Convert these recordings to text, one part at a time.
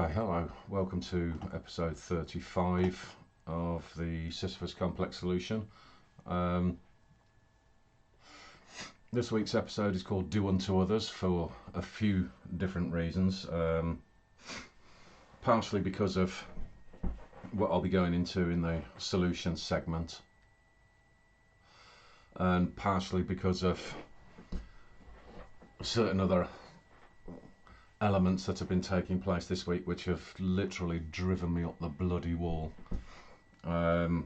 Okay, hello. Welcome to episode 35 of the Sisyphus complex solution. Um, this week's episode is called Do Unto Others for a few different reasons. Partially because of what I'll be going into in the solutions segment, and partially because of certain other elements that have been taking place this week which have literally driven me up the bloody wall, and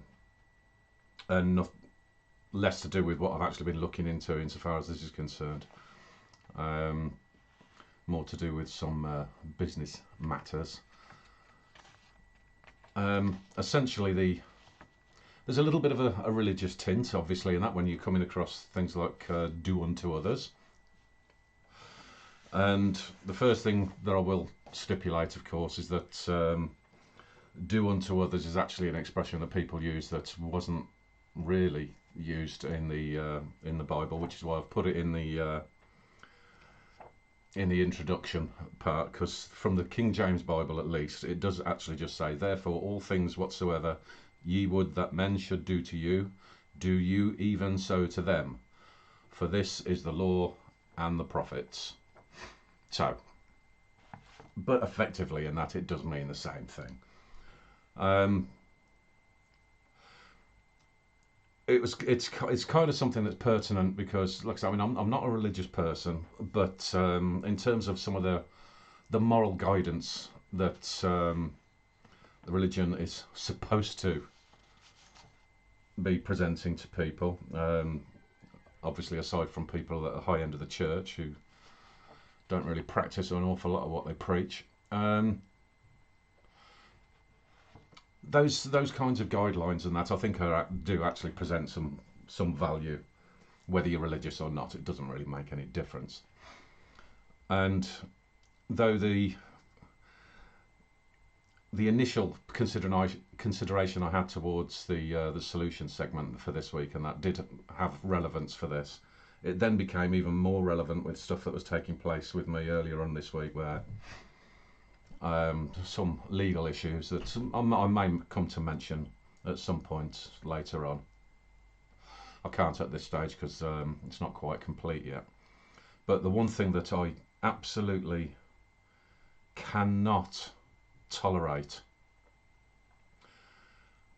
less to do with what I've actually been looking into insofar as this is concerned, more to do with some business matters. Essentially there's a little bit of a religious tint, obviously, in that when you're coming across things like do unto others. And the first thing that I will stipulate, of course, is that do unto others is actually an expression that people use that wasn't really used in the Bible, which is why I've put it in the introduction part, because from the King James Bible at least, it does actually just say, "Therefore all things whatsoever ye would that men should do to you, do you even so to them. For this is the law and the prophets." So, but effectively in that it does mean the same thing. It's kind of something that's pertinent because, like I said, I'm not a religious person, but in terms of some of the moral guidance that the religion is supposed to be presenting to people, obviously aside from people at the high end of the church who don't really practice an awful lot of what they preach, those kinds of guidelines and that I think do actually present some value, whether you're religious or not. It doesn't really make any difference. And though the initial consideration I had towards the solution segment for this week, and that did have relevance for this, it then became even more relevant with stuff that was taking place with me earlier on this week, where some legal issues that I may come to mention at some point later on. I can't at this stage because it's not quite complete yet. But the one thing that I absolutely cannot tolerate,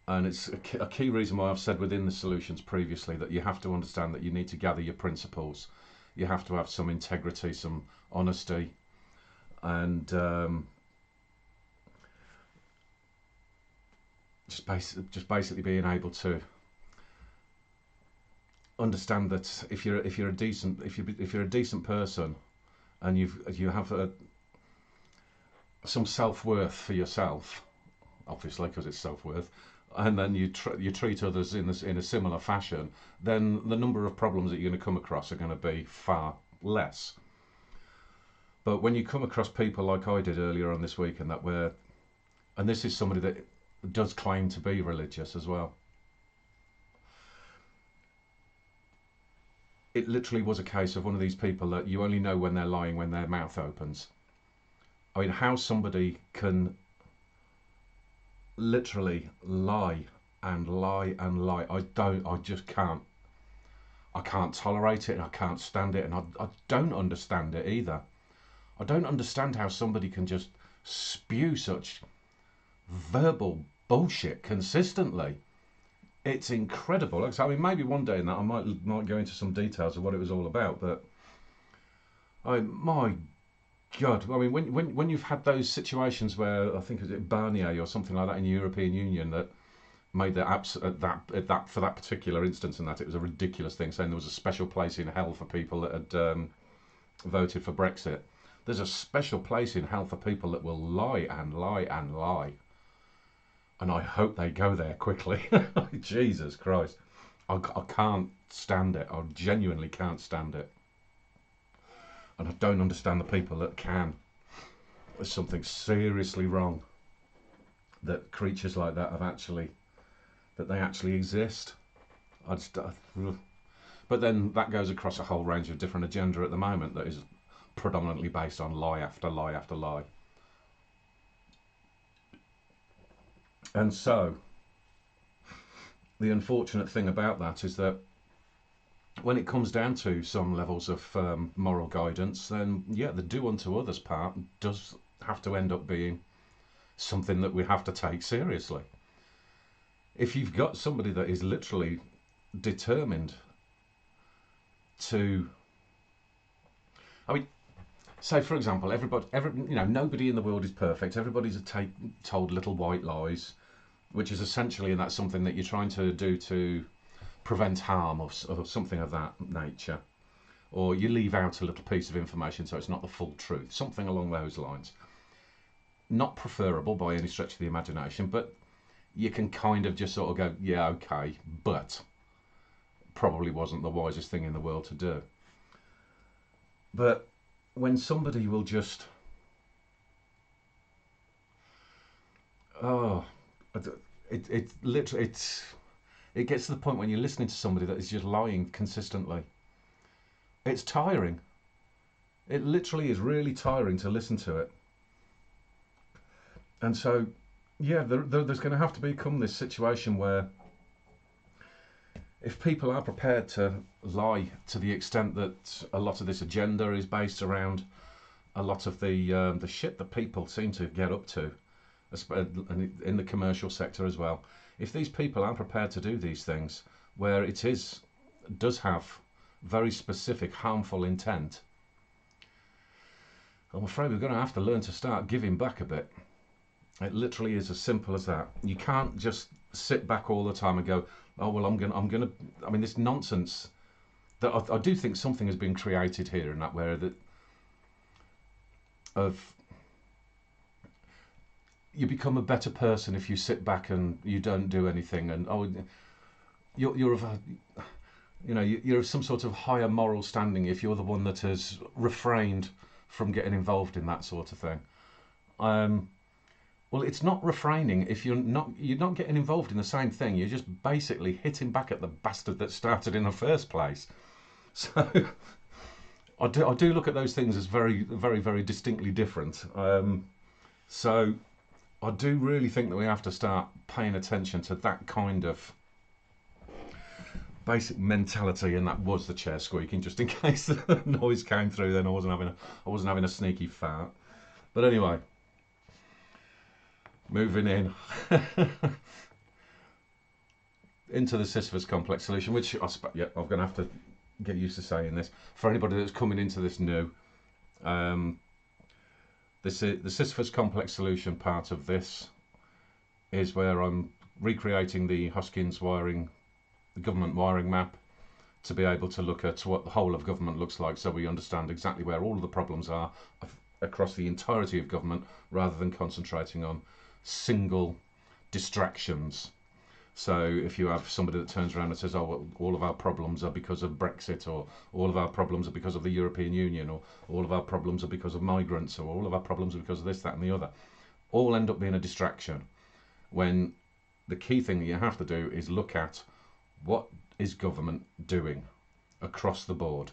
and it's a key reason why I've said within the solutions previously that you have to understand that you need to gather your principles, you have to have some integrity, some honesty, and just basically being able to understand that if you're a decent person and you have some self-worth for yourself, obviously, because it's self-worth, and then you treat others in a similar fashion, then the number of problems that you're going to come across are going to be far less. But when you come across people like I did earlier on this week, and this is somebody that does claim to be religious as well, it literally was a case of one of these people that you only know when they're lying when their mouth opens. I mean, how somebody can literally lie and lie and lie, I just can't. I can't tolerate it, and I can't stand it, and I don't understand it either. I don't understand how somebody can just spew such verbal bullshit consistently. It's incredible. I mean, maybe one day in that I might go into some details of what it was all about, but my God, I mean, when you've had those situations where, I think it was Barnier or something like that in the European Union that made that for that particular instance, and that it was a ridiculous thing, saying there was a special place in hell for people that had voted for Brexit. There's a special place in hell for people that will lie and lie and lie, and I hope they go there quickly. Jesus Christ, I can't stand it. I genuinely can't stand it. And I don't understand the people that can. There's something seriously wrong that creatures like that they actually exist. But then that goes across a whole range of different agenda at the moment that is predominantly based on lie after lie after lie. And so the unfortunate thing about that is that when it comes down to some levels of moral guidance, then yeah, the do unto others part does have to end up being something that we have to take seriously. If you've got somebody that is literally determined to, I mean, say for example, nobody in the world is perfect. Everybody's told little white lies, which is essentially, and that's something that you're trying to do to prevent harm of something of that nature, or you leave out a little piece of information so it's not the full truth, something along those lines. Not preferable by any stretch of the imagination, but you can kind of just sort of go, yeah, okay, but probably wasn't the wisest thing in the world to do. But when somebody will just, oh, it literally, it gets to the point when you're listening to somebody that is just lying consistently. It's tiring. It literally is really tiring to listen to it. And so, yeah, there's going to have to become this situation where if people are prepared to lie to the extent that a lot of this agenda is based around a lot of the shit that people seem to get up to, in the commercial sector as well, if these people are prepared to do these things where does have very specific harmful intent, I'm afraid we're going to have to learn to start giving back a bit. It literally is as simple as that. You can't just sit back all the time and go, oh well, I'm gonna. I mean, this nonsense that I do think something has been created here in that where that of you become a better person if you sit back and you don't do anything, and you're of a, you're of some sort of higher moral standing if you're the one that has refrained from getting involved in that sort of thing. Well, it's not refraining if you're not getting involved in the same thing. You're just basically hitting back at the bastard that started in the first place. So I do look at those things as very, very, very distinctly different. So I do really think that we have to start paying attention to that kind of basic mentality, and that was the chair squeaking, just in case the noise came through. Then I wasn't having a sneaky fart. But anyway. Moving in into the Sisyphus complex solution, which I'm going to have to get used to saying this. For anybody that's coming into this new, the Sisyphus complex solution part of this is where I'm recreating the Hoskins wiring, the government wiring map, to be able to look at what the whole of government looks like, so we understand exactly where all of the problems are across the entirety of government, rather than concentrating on single distractions. So if you have somebody that turns around and says, oh, well, all of our problems are because of Brexit, or all of our problems are because of the European Union, or all of our problems are because of migrants, or all of our problems are because of this, that and the other, all end up being a distraction, when the key thing that you have to do is look at what is government doing across the board.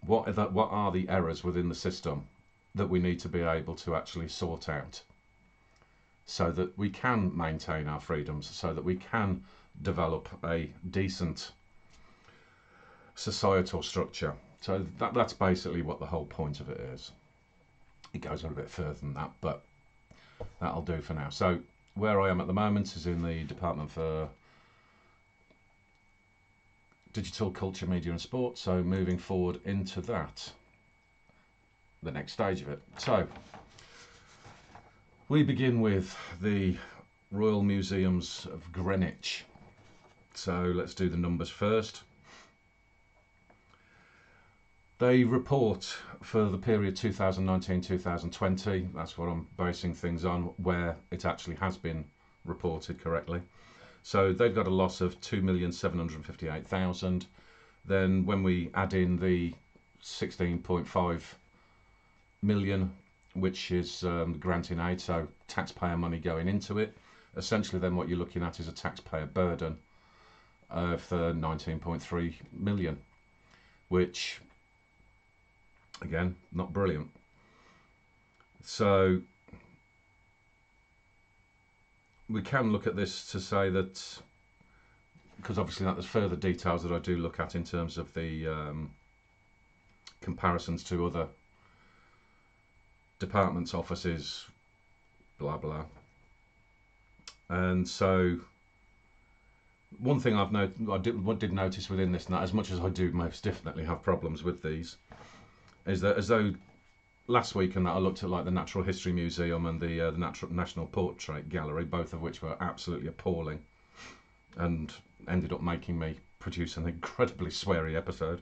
What are the errors within the system that we need to be able to actually sort out, so that we can maintain our freedoms, so that we can develop a decent societal structure. So that's basically what the whole point of it is. It goes a little bit further than that, but that'll do for now. So where I am at the moment is in the Department for Digital, Culture, Media and Sport. So moving forward into that, the next stage of it. So we begin with the Royal Museums of Greenwich. So let's do the numbers first. They report for the period 2019-2020. That's what I'm basing things on, where it actually has been reported correctly. So they've got a loss of 2,758,000. Then when we add in the 16.5 million, which is grant in aid, so taxpayer money going into it, essentially then what you're looking at is a taxpayer burden of 19.3 million, which again, not brilliant. So we can look at this to say that, because obviously that there's further details that I do look at in terms of the comparisons to other departments, offices, blah blah. And so one thing I did notice within this, and that as much as I do most definitely have problems with these, is that as though last week and that I looked at like the Natural History Museum and the National Portrait Gallery, both of which were absolutely appalling, and ended up making me produce an incredibly sweary episode.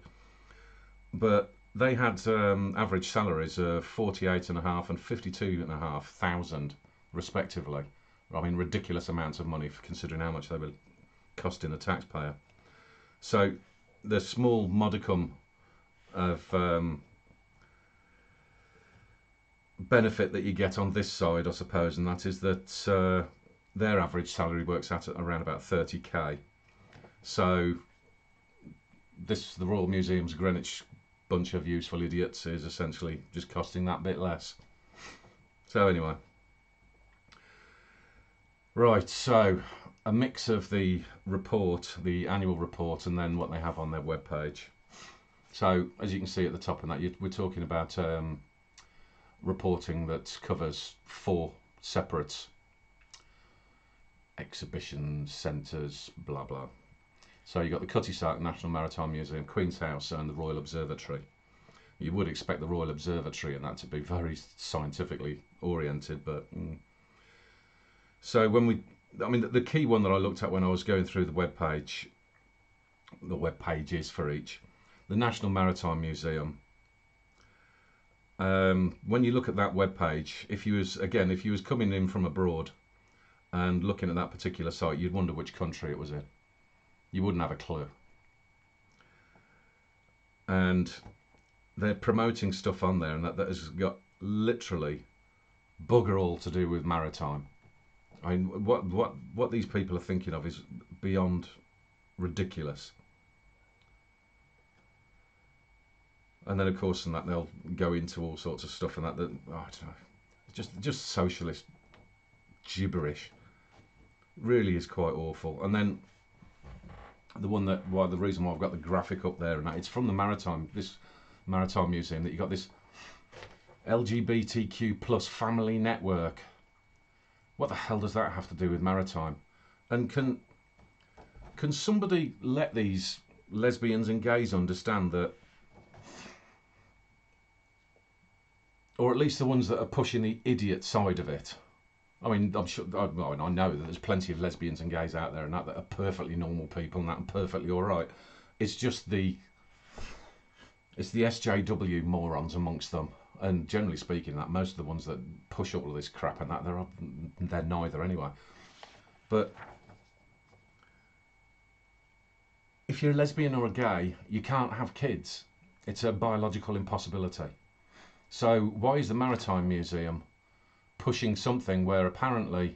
But they had average salaries of 48.5 and 52,500 respectively. I mean, ridiculous amounts of money for considering how much they were costing the taxpayer. So the small modicum of benefit that you get on this side, I suppose, and that is that their average salary works out at around about 30k. So the Royal Museum's Greenwich bunch of useful idiots is essentially just costing that bit less. So anyway, right, so a mix of the report, the annual report, and then what they have on their webpage. So as you can see at the top of that, we're talking about reporting that covers 4 separate exhibition centres, blah blah. So you've got the Cutty Sark National Maritime Museum, Queen's House, and the Royal Observatory. You would expect the Royal Observatory and that to be very scientifically oriented, but so the key one that I looked at when I was going through the web pages for each, the National Maritime Museum. When you look at that web page, if you was coming in from abroad and looking at that particular site, you'd wonder which country it was in. You wouldn't have a clue. And they're promoting stuff on there, and that has got literally bugger all to do with maritime. I mean, what these people are thinking of is beyond ridiculous. And then, of course, in that they'll go into all sorts of stuff, and that I don't know, just socialist gibberish. Really is quite awful. And then the reason why I've got the graphic up there, and that it's from this Maritime Museum, that you got this LGBTQ plus family network. What the hell does that have to do with maritime? And can somebody let these lesbians and gays understand that, or at least the ones that are pushing the idiot side of it? I mean, I'm sure, I know that there's plenty of lesbians and gays out there and that are perfectly normal people and that are perfectly all right. It's just the SJW morons amongst them, and generally speaking, that most of the ones that push all of this crap and that they're neither anyway. But if you're a lesbian or a gay, you can't have kids. It's a biological impossibility. So why is the Maritime Museum pushing something where apparently,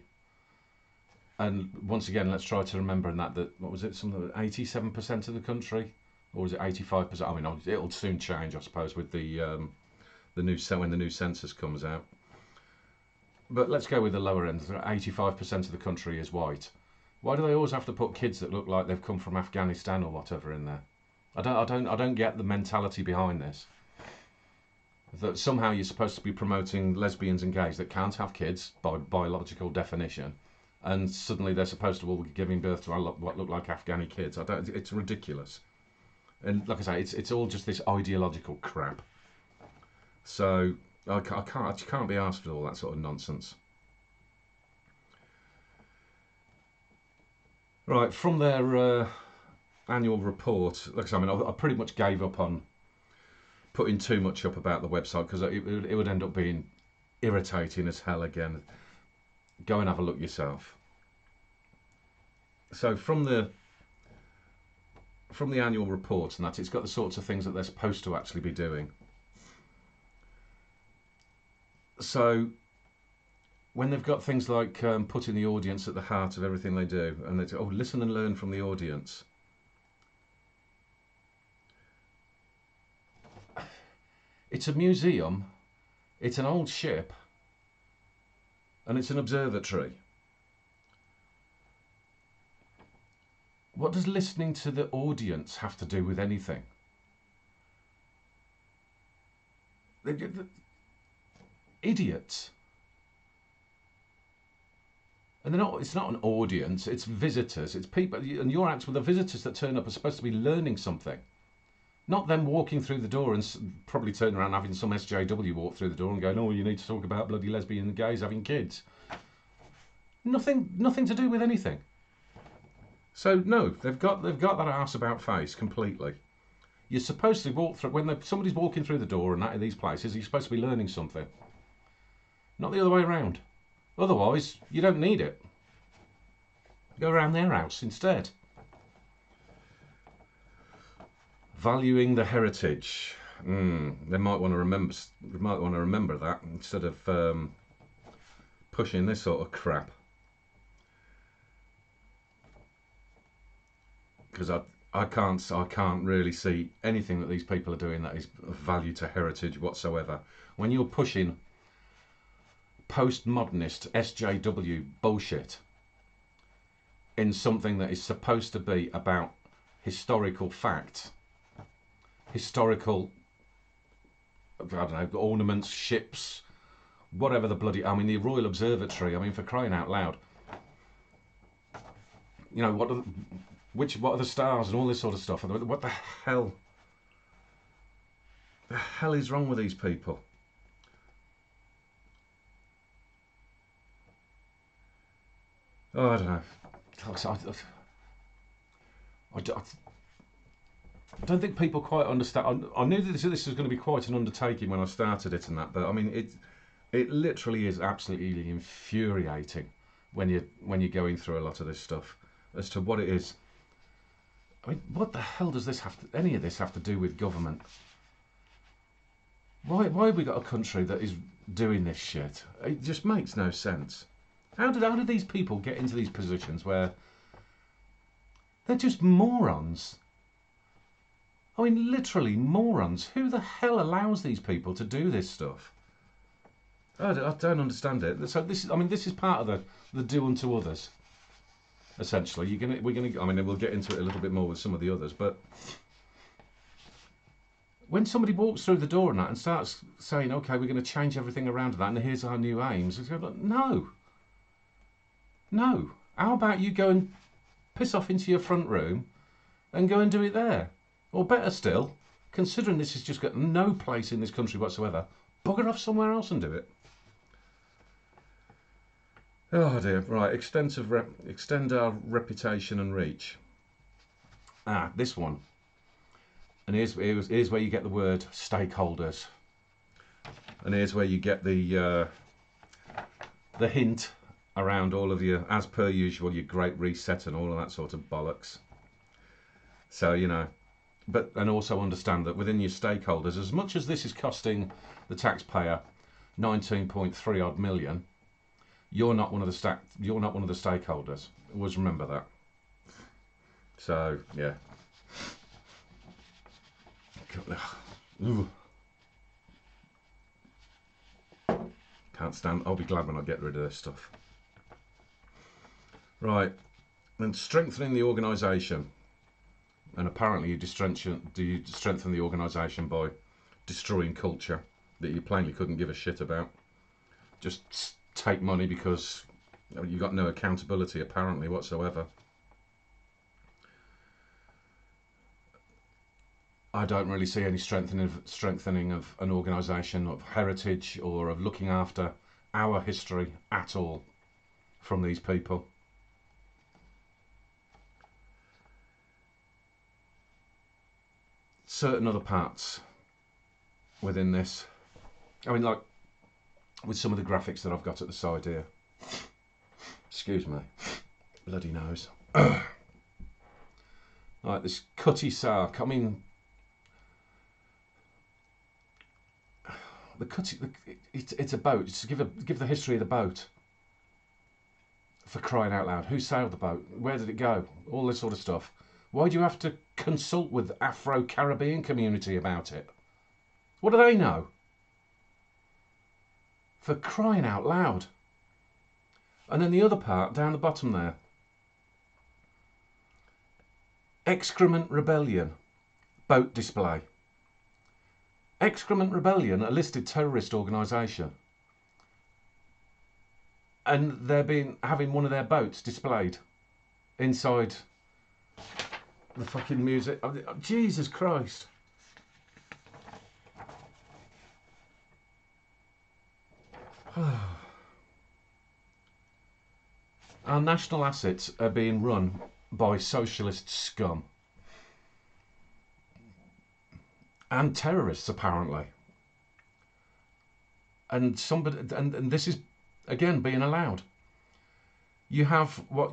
and once again, let's try to remember that what was it, something like 87% of the country, or was it 85%? I mean, it'll soon change, I suppose, with when the new census comes out. But let's go with the lower end. 85% of the country is white. Why do they always have to put kids that look like they've come from Afghanistan or whatever in there? I don't get the mentality behind this. That somehow you're supposed to be promoting lesbians and gays that can't have kids by biological definition, and suddenly they're supposed to all be giving birth to what look like Afghani kids. It's ridiculous. And like I say, it's all just this ideological crap. So I can't be asked for all that sort of nonsense. Right, from their annual report, like I say, I pretty much gave up on putting too much up about the website because it would end up being irritating as hell again. Go and have a look yourself. So from the annual report and that, it's got the sorts of things that they're supposed to actually be doing. So when they've got things like putting the audience at the heart of everything they do, and they say, oh, listen and learn from the audience. It's a museum, it's an old ship, and it's an observatory. What does listening to the audience have to do with anything? The idiots. And they're not. It's not an audience. It's visitors. It's people. And your acts with the visitors that turn up are supposed to be learning something, not them walking through the door and probably turning around having some SJW walk through the door and going, "Oh, you need to talk about bloody lesbian and gays having kids." Nothing to do with anything. So no, they've got that arse about face completely. You're supposed to walk through when somebody's walking through the door and that in these places. You're supposed to be learning something, not the other way around. Otherwise, you don't need it. Go around their house instead. Valuing the heritage. They might want to remember. They might want to remember that instead of pushing this sort of crap. Because I can't really see anything that these people are doing that is of value to heritage whatsoever. When you're pushing postmodernist SJW bullshit in something that is supposed to be about historical fact, historical, I don't know, ornaments, ships, whatever the bloody, I mean, the Royal Observatory, I mean, for crying out loud. You know, what are the stars and all this sort of stuff. What the hell? The hell is wrong with these people? Oh, I don't know. I don't think people quite understand. I knew that this was going to be quite an undertaking when I started it and that, but I mean, it literally is absolutely infuriating when you're going through a lot of this stuff as to what it is. I mean, what the hell does any of this have to do with government? Why have we got a country that is doing this shit? It just makes no sense. How did these people get into these positions where they're just morons? I mean, literally morons. Who the hell allows these people to do this stuff? I don't understand it. So this is part of the do unto others. Essentially, we're gonna. I mean, we'll get into it a little bit more with some of the others, but when somebody walks through the door and that and starts saying, "Okay, we're going to change everything around that, and here's our new aims," it's like, no. How about you go and piss off into your front room and go and do it there? Or better still, considering this has just got no place in this country whatsoever, bugger off somewhere else and do it. Oh dear, right, extend our reputation and reach. This one. And here's where you get the word stakeholders. And here's where you get the hint around all of your, as per usual, your great reset and all of that sort of bollocks. So, you know, and also understand that within your stakeholders, as much as this is costing the taxpayer 19.3 odd million, you're not one of the stakeholders. Always remember that. So, yeah. Ooh. Can't stand. I'll be glad when I get rid of this stuff. Right, and strengthening the organisation. And apparently you strengthen the organisation by destroying culture that you plainly couldn't give a shit about. Just take money because you got no accountability apparently whatsoever. I don't really see any strengthening of an organisation of heritage or of looking after our history at all from these people. Certain other parts within this, I mean, like with some of the graphics that I've got at the side here. Excuse me, bloody nose. Like this Cutty Sark. I mean, the Cutty. It's a boat. It's to give the history of the boat. For crying out loud, who sailed the boat? Where did it go? All this sort of stuff. Why do you have to consult with the Afro-Caribbean community about it? What do they know? For crying out loud. And then the other part down the bottom there. Excrement Rebellion, boat display. Excrement Rebellion, a listed terrorist organisation, and they're having one of their boats displayed inside the fucking music. Jesus Christ. Our national assets are being run by socialist scum and terrorists, apparently. And and this is again being allowed. You have what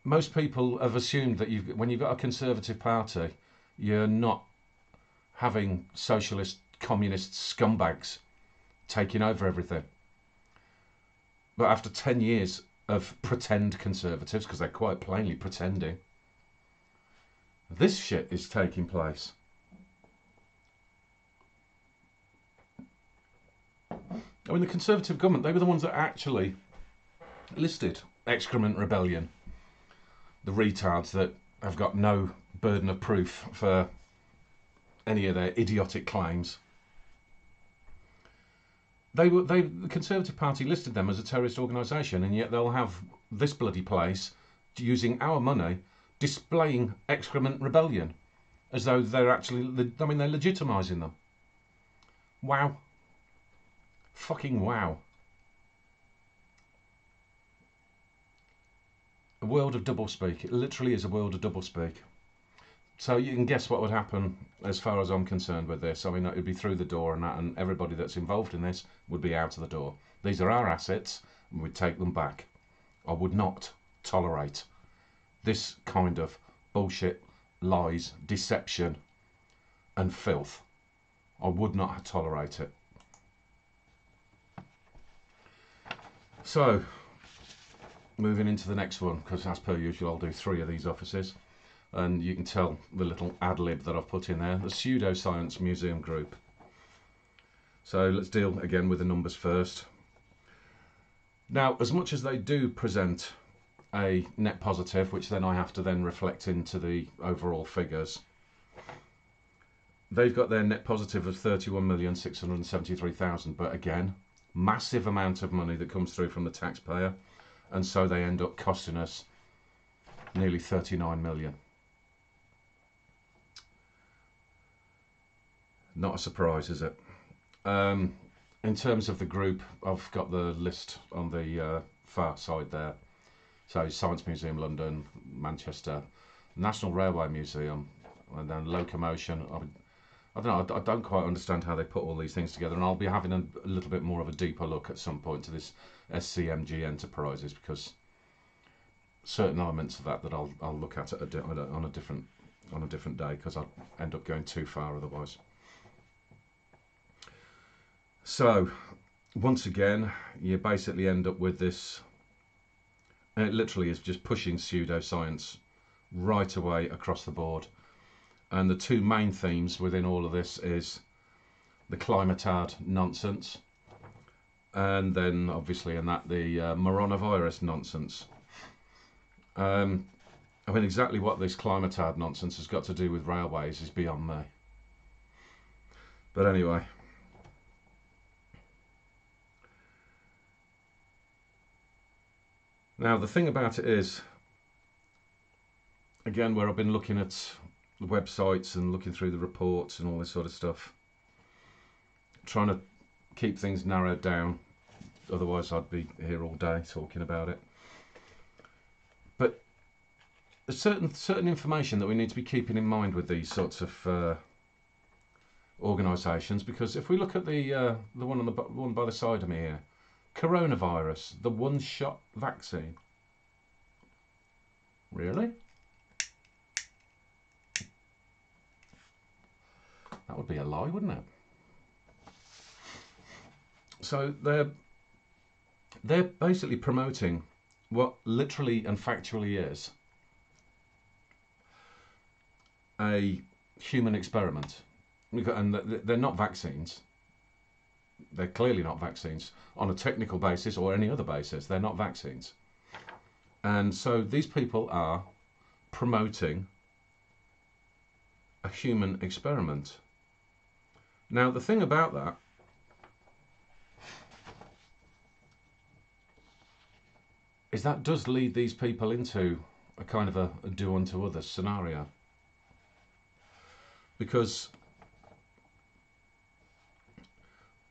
most people have assumed, that when you've got a Conservative Party, you're not having socialist, communist scumbags taking over everything. But after 10 years of pretend Conservatives, because they're quite plainly pretending, this shit is taking place. I mean, the Conservative government, they were the ones that actually listed Excrement Rebellion. The retards that have got no burden of proof for any of their idiotic claims. The Conservative Party listed them as a terrorist organisation, and yet they'll have this bloody place using our money displaying Excrement Rebellion as though they're actually, they're legitimising them. Wow. Fucking wow. A world of doublespeak. It literally is a world of doublespeak. So you can guess what would happen as far as I'm concerned with this. I mean, it would be through the door and that, and everybody that's involved in this would be out of the door. These are our assets, and we'd take them back. I would not tolerate this kind of bullshit, lies, deception, and filth. I would not tolerate it. So, moving into the next one, because as per usual, I'll do 3 of these offices. And you can tell the little ad-lib that I've put in there, the Pseudoscience Museum Group. So let's deal again with the numbers first. Now, as much as they do present a net positive, which then I have to then reflect into the overall figures, they've got their net positive of 31,673,000, but again, massive amount of money that comes through from the taxpayer, and so they end up costing us nearly 39 million. Not a surprise, is it? In terms of the group, I've got the list on the far side there. So Science Museum London, Manchester, National Railway Museum, and then Locomotion. I don't know, I don't quite understand how they put all these things together, and I'll be having a little bit more of a deeper look at some point to this SCMG Enterprises, because certain elements of that I'll look at it on a different day, because I'll end up going too far otherwise. So once again, you basically end up with this, and it literally is just pushing pseudoscience right away across the board. And the 2 main themes within all of this is the climatard nonsense, and then obviously in that the coronavirus nonsense. I mean, exactly what this climatard nonsense has got to do with railways is beyond me. But anyway. Now, the thing about it is, again, where I've been looking at the websites and looking through the reports and all this sort of stuff, trying to keep things narrowed down, otherwise I'd be here all day talking about it. But there's certain information that we need to be keeping in mind with these sorts of organisations, because if we look at the one on the one by the side of me here, coronavirus, the one-shot vaccine. Really? That would be a lie, wouldn't it? So they're basically promoting what literally and factually is a human experiment, and they're not vaccines. They're clearly not vaccines on a technical basis or any other basis. They're not vaccines. And so these people are promoting a human experiment. Now, the thing about that is that does lead these people into a kind of a do unto others scenario. Because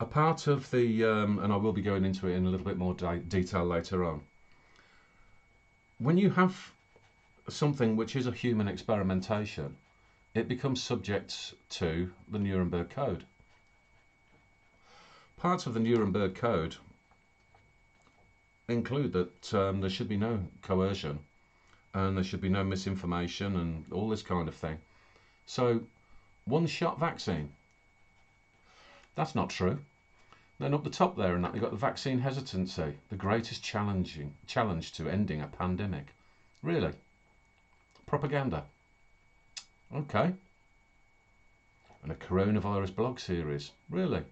a part of the, and I will be going into it in a little bit more detail later on, when you have something which is a human experimentation, it becomes subject to the Nuremberg Code. Parts of the Nuremberg Code include that there should be no coercion and there should be no misinformation and all this kind of thing. So, one-shot vaccine. That's not true. Then up the top there and that you've got the vaccine hesitancy, the greatest challenge to ending a pandemic. Really? Propaganda. Okay. And a coronavirus blog series. Really?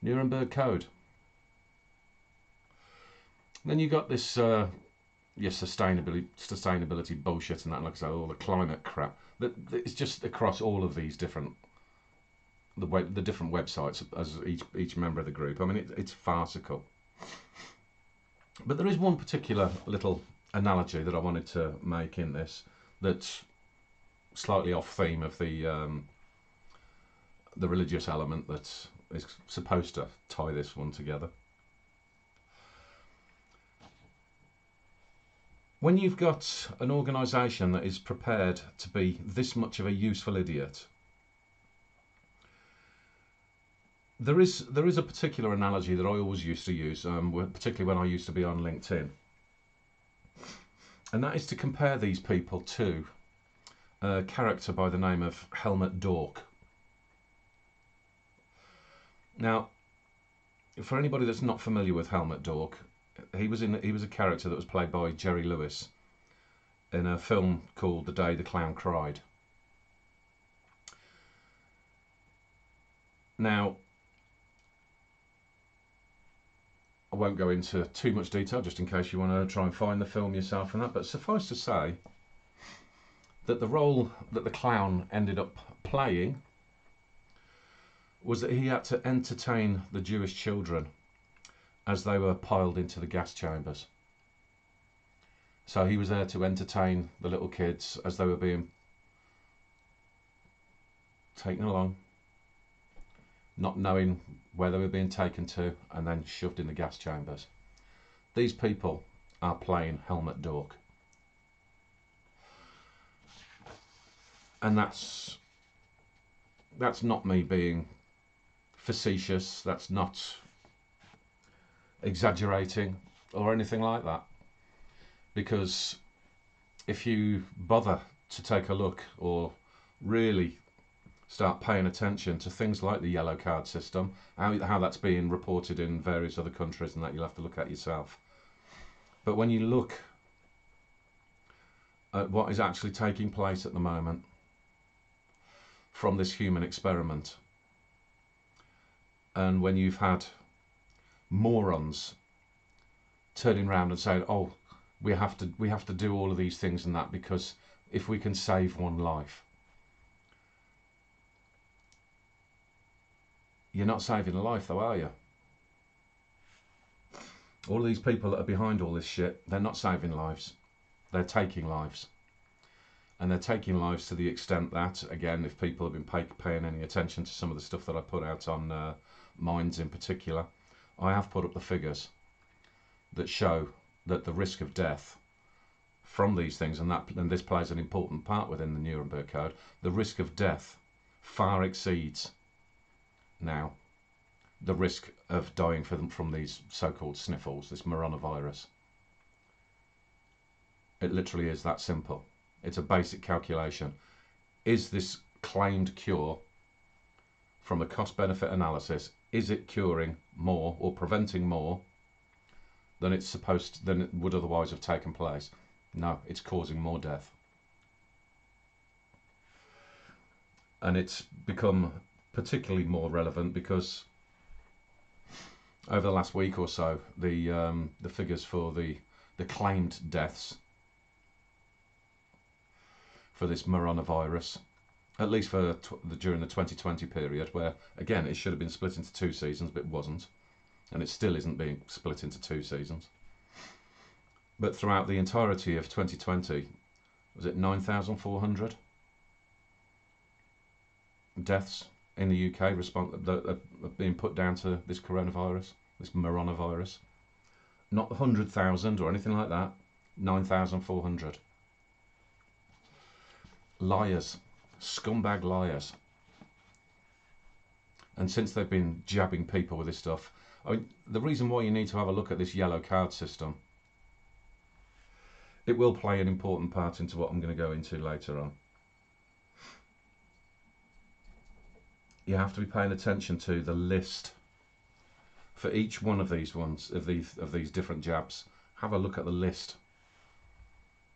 Nuremberg Code. Then you got this sustainability bullshit and that, like I say, all the climate crap. That it's just across all of these different the different websites as each member of the group. I mean, it's farcical. But there is one particular little analogy that I wanted to make in this that's slightly off theme of the religious element that is supposed to tie this one together. When you've got an organisation that is prepared to be this much of a useful idiot, there is a particular analogy that I always used to use, particularly when I used to be on LinkedIn, and that is to compare these people to a character by the name of Helmut Dork. Now, for anybody that's not familiar with Helmut Dork, he was a character that was played by Jerry Lewis in a film called The Day the Clown Cried. Now, I won't go into too much detail just in case you want to try and find the film yourself and that, but suffice to say that the role that the clown ended up playing was that he had to entertain the Jewish children as they were piled into the gas chambers. So he was there to entertain the little kids as they were being taken along, not knowing where they were being taken to, and then shoved in the gas chambers. These people are playing Helmut Dork. And that's not me being facetious, that's not exaggerating or anything like that. Because if you bother to take a look or really start paying attention to things like the yellow card system, how that's being reported in various other countries and that you'll have to look at yourself. But when you look at what is actually taking place at the moment from this human experiment, and when you've had morons turning around and saying, oh, we have to do all of these things and that because if we can save one life. You're not saving a life though, are you? All of these people that are behind all this shit, they're not saving lives. They're taking lives. And they're taking lives to the extent that, again, if people have been paying any attention to some of the stuff that I put out on Minds in particular, I have put up the figures that show that the risk of death from these things, and this plays an important part within the Nuremberg Code, the risk of death far exceeds now the risk of dying from these so-called sniffles, this coronavirus. It literally is that simple. It's a basic calculation. Is this claimed cure, from a cost-benefit analysis, is it curing more or preventing more than it would otherwise have taken place? No, it's causing more death. And it's become particularly more relevant because over the last week or so, the figures for the claimed deaths for this coronavirus, at least for during the 2020 period, where again it should have been split into 2 seasons, but it wasn't, and it still isn't being split into 2 seasons. But throughout the entirety of 2020, was it 9,400 deaths in the UK that are being put down to this coronavirus, this coronavirus? Not 100,000 or anything like that. 9,400. Liars, scumbag liars. And since they've been jabbing people with this stuff, I mean, the reason why you need to have a look at this yellow card system, it will play an important part into what I'm going to go into later on. You have to be paying attention to the list for each one of these different jabs. Have a look at the list,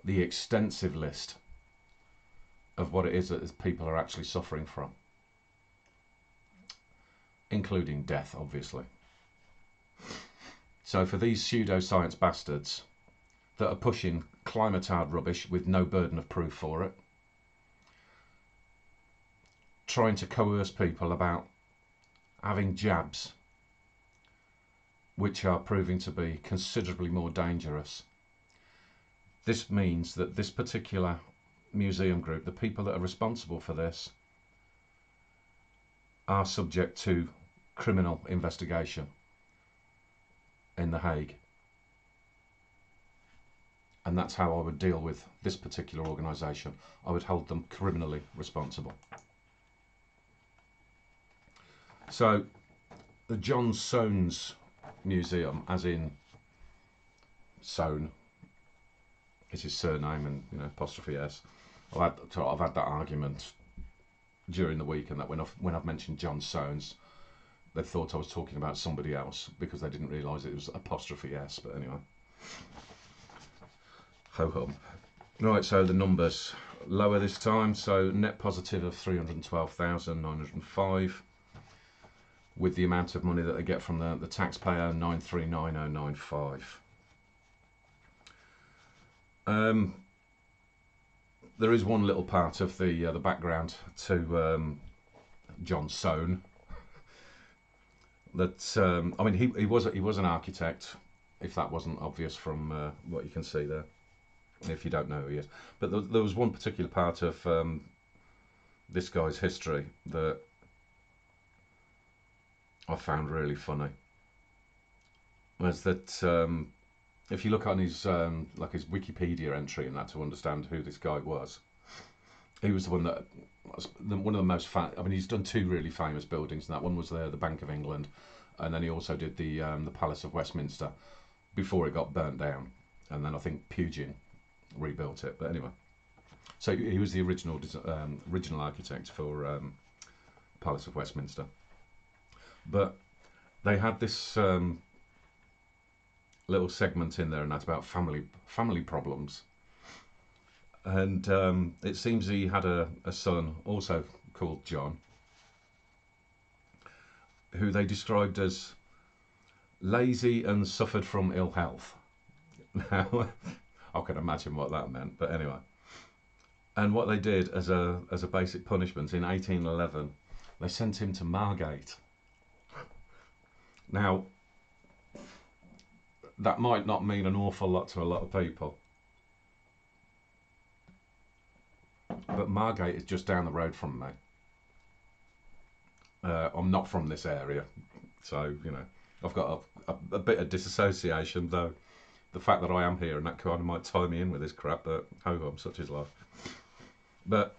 the extensive list of what it is that people are actually suffering from, including death, obviously. So for these pseudoscience bastards that are pushing climatard rubbish with no burden of proof for it, trying to coerce people about having jabs which are proving to be considerably more dangerous. This means that this particular museum group, the people that are responsible for this, are subject to criminal investigation in The Hague. And that's how I would deal with this particular organisation. I would hold them criminally responsible. So the John Soane's Museum, as in Soane is his surname, and apostrophe S. I've had that argument during the week, and that when I've mentioned John Soane's, they thought I was talking about somebody else because they didn't realise it was apostrophe S. But anyway, ho hum. Right, so the numbers lower this time. So net positive of 312,905. With the amount of money that they get from the taxpayer, 939,095. There is one little part of the background to John Soane that I mean he was an architect, if that wasn't obvious from what you can see there, if you don't know who he is. But there was one particular part of this guy's history that I found really funny, was that if you look on his like his Wikipedia entry and that to understand who this guy was, he was the one that one of the most I mean, he's done two really famous buildings, and that one was the Bank of England, and then he also did the Palace of Westminster before it got burnt down, and then I think Pugin rebuilt it. But anyway, so he was the original architect for Palace of Westminster. But they had this little segment in there, and that's about family problems. And it seems he had a son, also called John, who they described as lazy and suffered from ill health. Now, I can imagine what that meant, but anyway. And what they did as a basic punishment in 1811, they sent him to Margate. Now, that might not mean an awful lot to a lot of people, but Margate is just down the road from me. I'm not from this area, so I've got a bit of disassociation, though the fact that I am here and that kind of might tie me in with this crap, but ho hum, such is life. But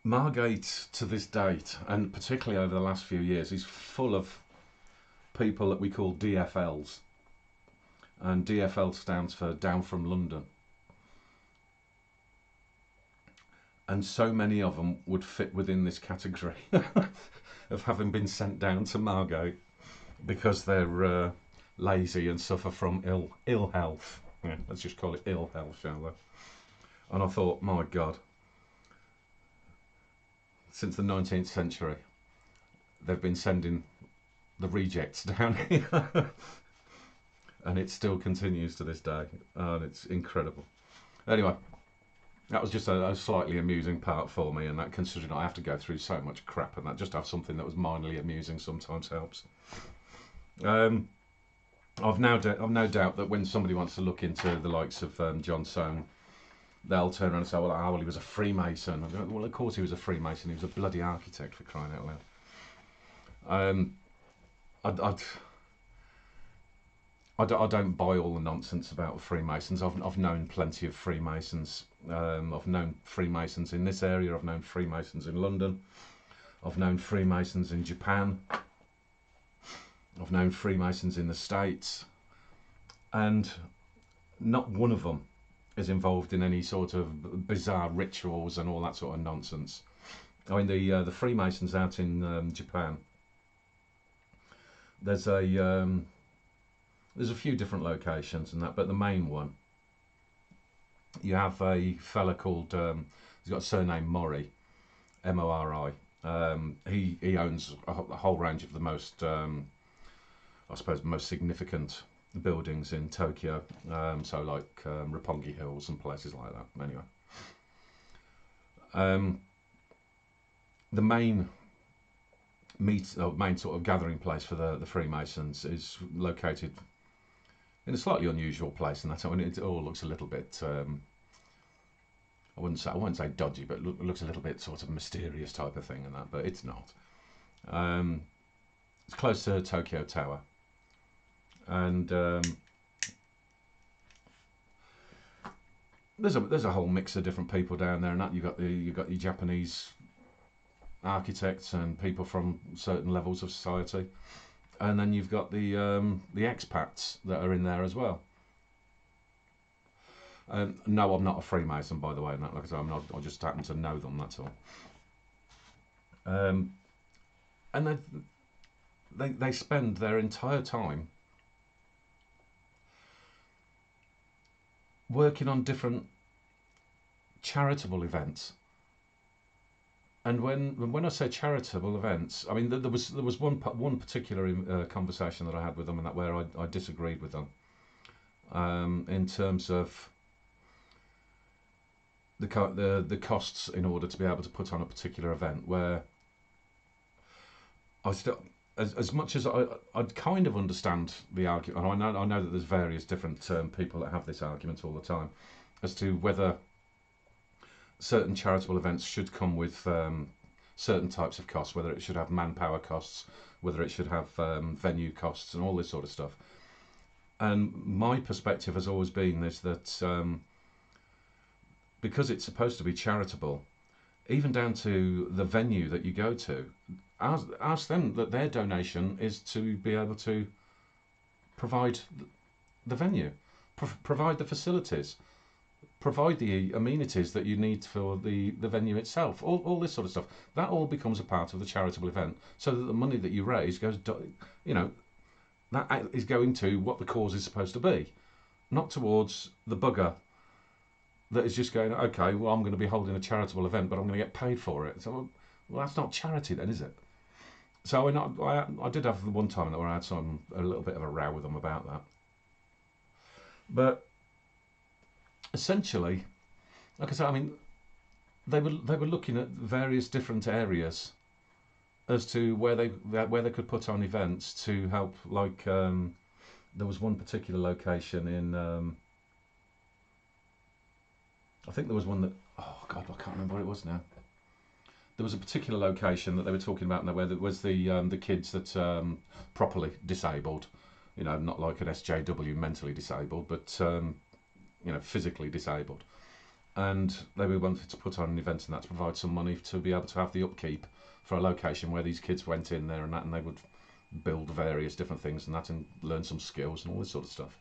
Margate to this date, and particularly over the last few years, is full of people that we call DFLs, and DFL stands for Down from London, and so many of them would fit within this category of having been sent down to Margate because they're lazy and suffer from ill health. Yeah, let's just call it ill health, shall we? And I thought, my God, since the 19th century, they've been sending the rejects down here, and it still continues to this day, and it's incredible. Anyway, that was just a slightly amusing part for me, and that, considering I have to go through so much crap, and that just have something that was minorly amusing sometimes helps. Um, I've no doubt that when somebody wants to look into the likes of John Soane, they'll turn around and say, well, he was a Freemason. I go, well, of course he was a Freemason. He was a bloody architect, for crying out loud. I, I don't buy all the nonsense about Freemasons. I've known plenty of Freemasons. I've known Freemasons in this area. I've known Freemasons in London. I've known Freemasons in Japan. I've known Freemasons in the States. And not one of them is involved in any sort of bizarre rituals and all that sort of nonsense. I mean, the Freemasons out in Japan, there's a few different locations and that, but the main one, you have a fella called, he's got a surname Mori, Mori. He owns a whole range of the most, I suppose, most significant buildings in Tokyo, so like Roppongi Hills and places like that. Anyway, the main main sort of gathering place for the Freemasons is located in a slightly unusual place, and that's, I mean, it all looks a little bit, I wouldn't say dodgy, but looks a little bit sort of mysterious type of thing and that, but it's not. It's close to Tokyo Tower, and there's a whole mix of different people down there, and that you got your Japanese architects and people from certain levels of society, and then you've got the expats that are in there as well. No, I'm not a Freemason, by the way. Like I said, I'm not. I just happen to know them. That's all. And they spend their entire time working on different charitable events. And when I say charitable events, I mean there was one particular conversation that I had with them, and that where I disagreed with them in terms of the costs in order to be able to put on a particular event. Where I still, as much as I'd kind of understand the argument, and I know that there's various different people that have this argument all the time as to whether certain charitable events should come with certain types of costs, whether it should have manpower costs, whether it should have venue costs, and all this sort of stuff. And my perspective has always been this, that because it's supposed to be charitable, even down to the venue that you go to, ask them that their donation is to be able to provide the venue, provide the facilities, provide the amenities that you need for the venue itself, all this sort of stuff. That all becomes a part of the charitable event, so that the money that you raise goes, that is going to what the cause is supposed to be, not towards the bugger that is just going, okay, well, I'm going to be holding a charitable event, but I'm going to get paid for it. So, well, that's not charity then, is it? So I did have one time that where I had a little bit of a row with them about that. But essentially, like I said, I mean, they were looking at various different areas as to where they could put on events to help. Like there was one particular location in. I think there was one that, oh God, I can't remember what it was now. There was a particular location that they were talking about where there was the kids that properly disabled, not like an SJW mentally disabled, but physically disabled, and they wanted to put on an event and that to provide some money to be able to have the upkeep for a location where these kids went in there and that, and they would build various different things and that, and learn some skills and all this sort of stuff.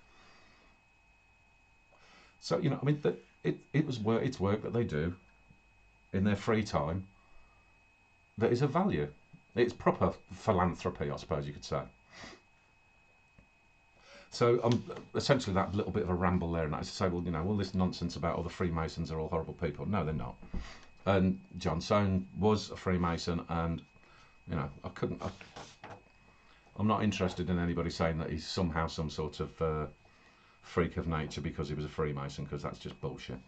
So I mean, it's work that they do in their free time that is of value. It's proper philanthropy, I suppose you could say. So essentially that little bit of a ramble there, and that is to say, well, all this nonsense about all the Freemasons are all horrible people. No, they're not. And John Soane was a Freemason, and I'm not interested in anybody saying that he's somehow some sort of freak of nature because he was a Freemason, because that's just bullshit.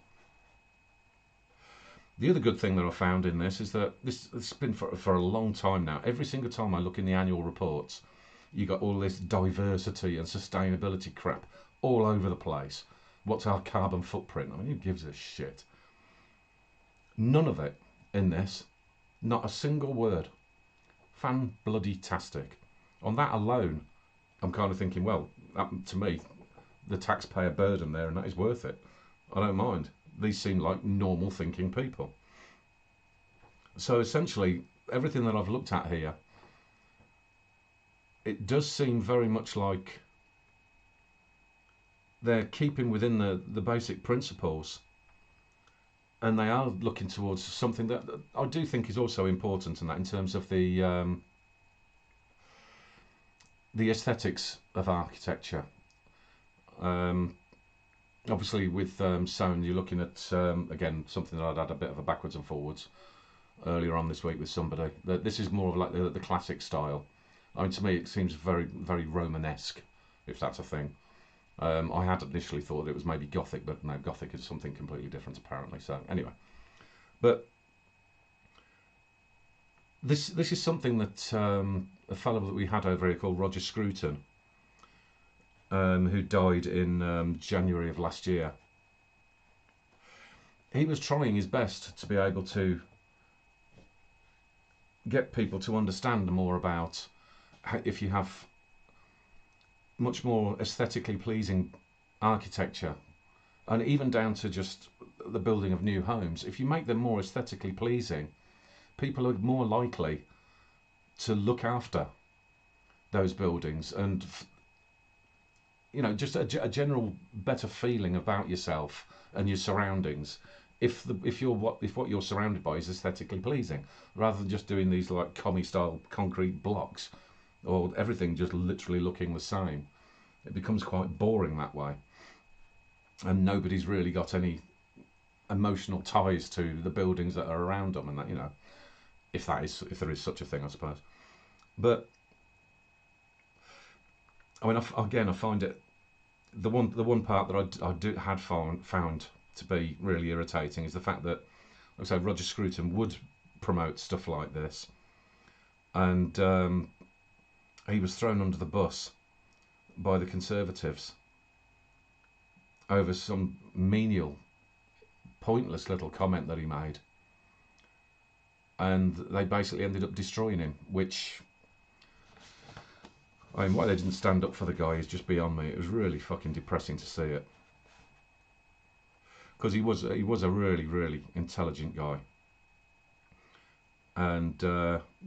The other good thing that I found in this is that this has been for a long time now. Every single time I look in the annual reports, you got all this diversity and sustainability crap all over the place. What's our carbon footprint? I mean, who gives a shit? None of it in this. Not a single word. Fan-bloody-tastic. On that alone, I'm kind of thinking, well, that, to me, the taxpayer burden there, and that is worth it. I don't mind. These seem like normal thinking people. So essentially, everything that I've looked at here, it does seem very much like they're keeping within the basic principles, and they are looking towards something that I do think is also important, and that in terms of the aesthetics of architecture. Obviously with Soane, you're looking at again something that I'd had a bit of a backwards and forwards earlier on this week with somebody. That this is more of like the classic style. I mean, to me, it seems very, very Romanesque, if that's a thing. I had initially thought it was maybe Gothic, but no, Gothic is something completely different apparently. So anyway, but this is something that a fellow that we had over here called Roger Scruton, who died in January of last year. He was trying his best to be able to get people to understand more about how, if you have much more aesthetically pleasing architecture, and even down to just the building of new homes, if you make them more aesthetically pleasing, people are more likely to look after those buildings, and you know, just a general better feeling about yourself and your surroundings if what you're surrounded by is aesthetically pleasing, rather than just doing these like commie style concrete blocks or everything just literally looking the same. It becomes quite boring that way, and nobody's really got any emotional ties to the buildings that are around them, and that, you know, if there is such a thing, I suppose. But I mean, again, I find it the one part that had found to be really irritating is the fact that, like I say, Roger Scruton would promote stuff like this, and he was thrown under the bus by the Conservatives over some menial, pointless little comment that he made, and they basically ended up destroying him, which, I mean, why they didn't stand up for the guy is just beyond me. It was really fucking depressing to see it, because he was a really, really intelligent guy, and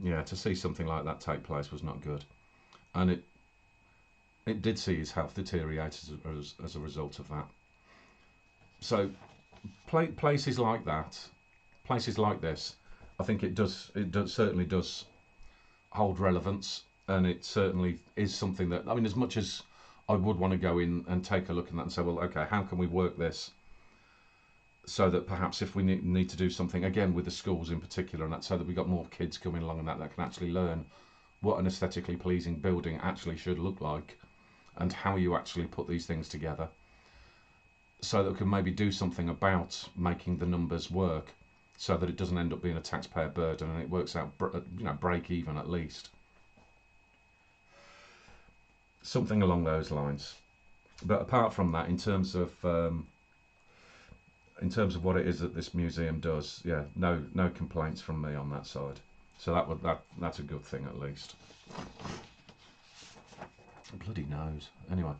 yeah, to see something like that take place was not good, and it did see his health deteriorate as a result of that. So places like that, places like this, I think it certainly does hold relevance, and it certainly is something that, I mean, as much as I would want to go in and take a look at that and say, well, okay, how can we work this so that perhaps if we need to do something again with the schools in particular, and that, so that we got more kids coming along and that can actually learn what an aesthetically pleasing building actually should look like, and how you actually put these things together, so that we can maybe do something about making the numbers work, so that it doesn't end up being a taxpayer burden and it works out, you know, break even at least. Something along those lines. But apart from that, in terms of what it is that this museum does, yeah, no complaints from me on that side. So that's a good thing at least. Bloody nose. Anyway,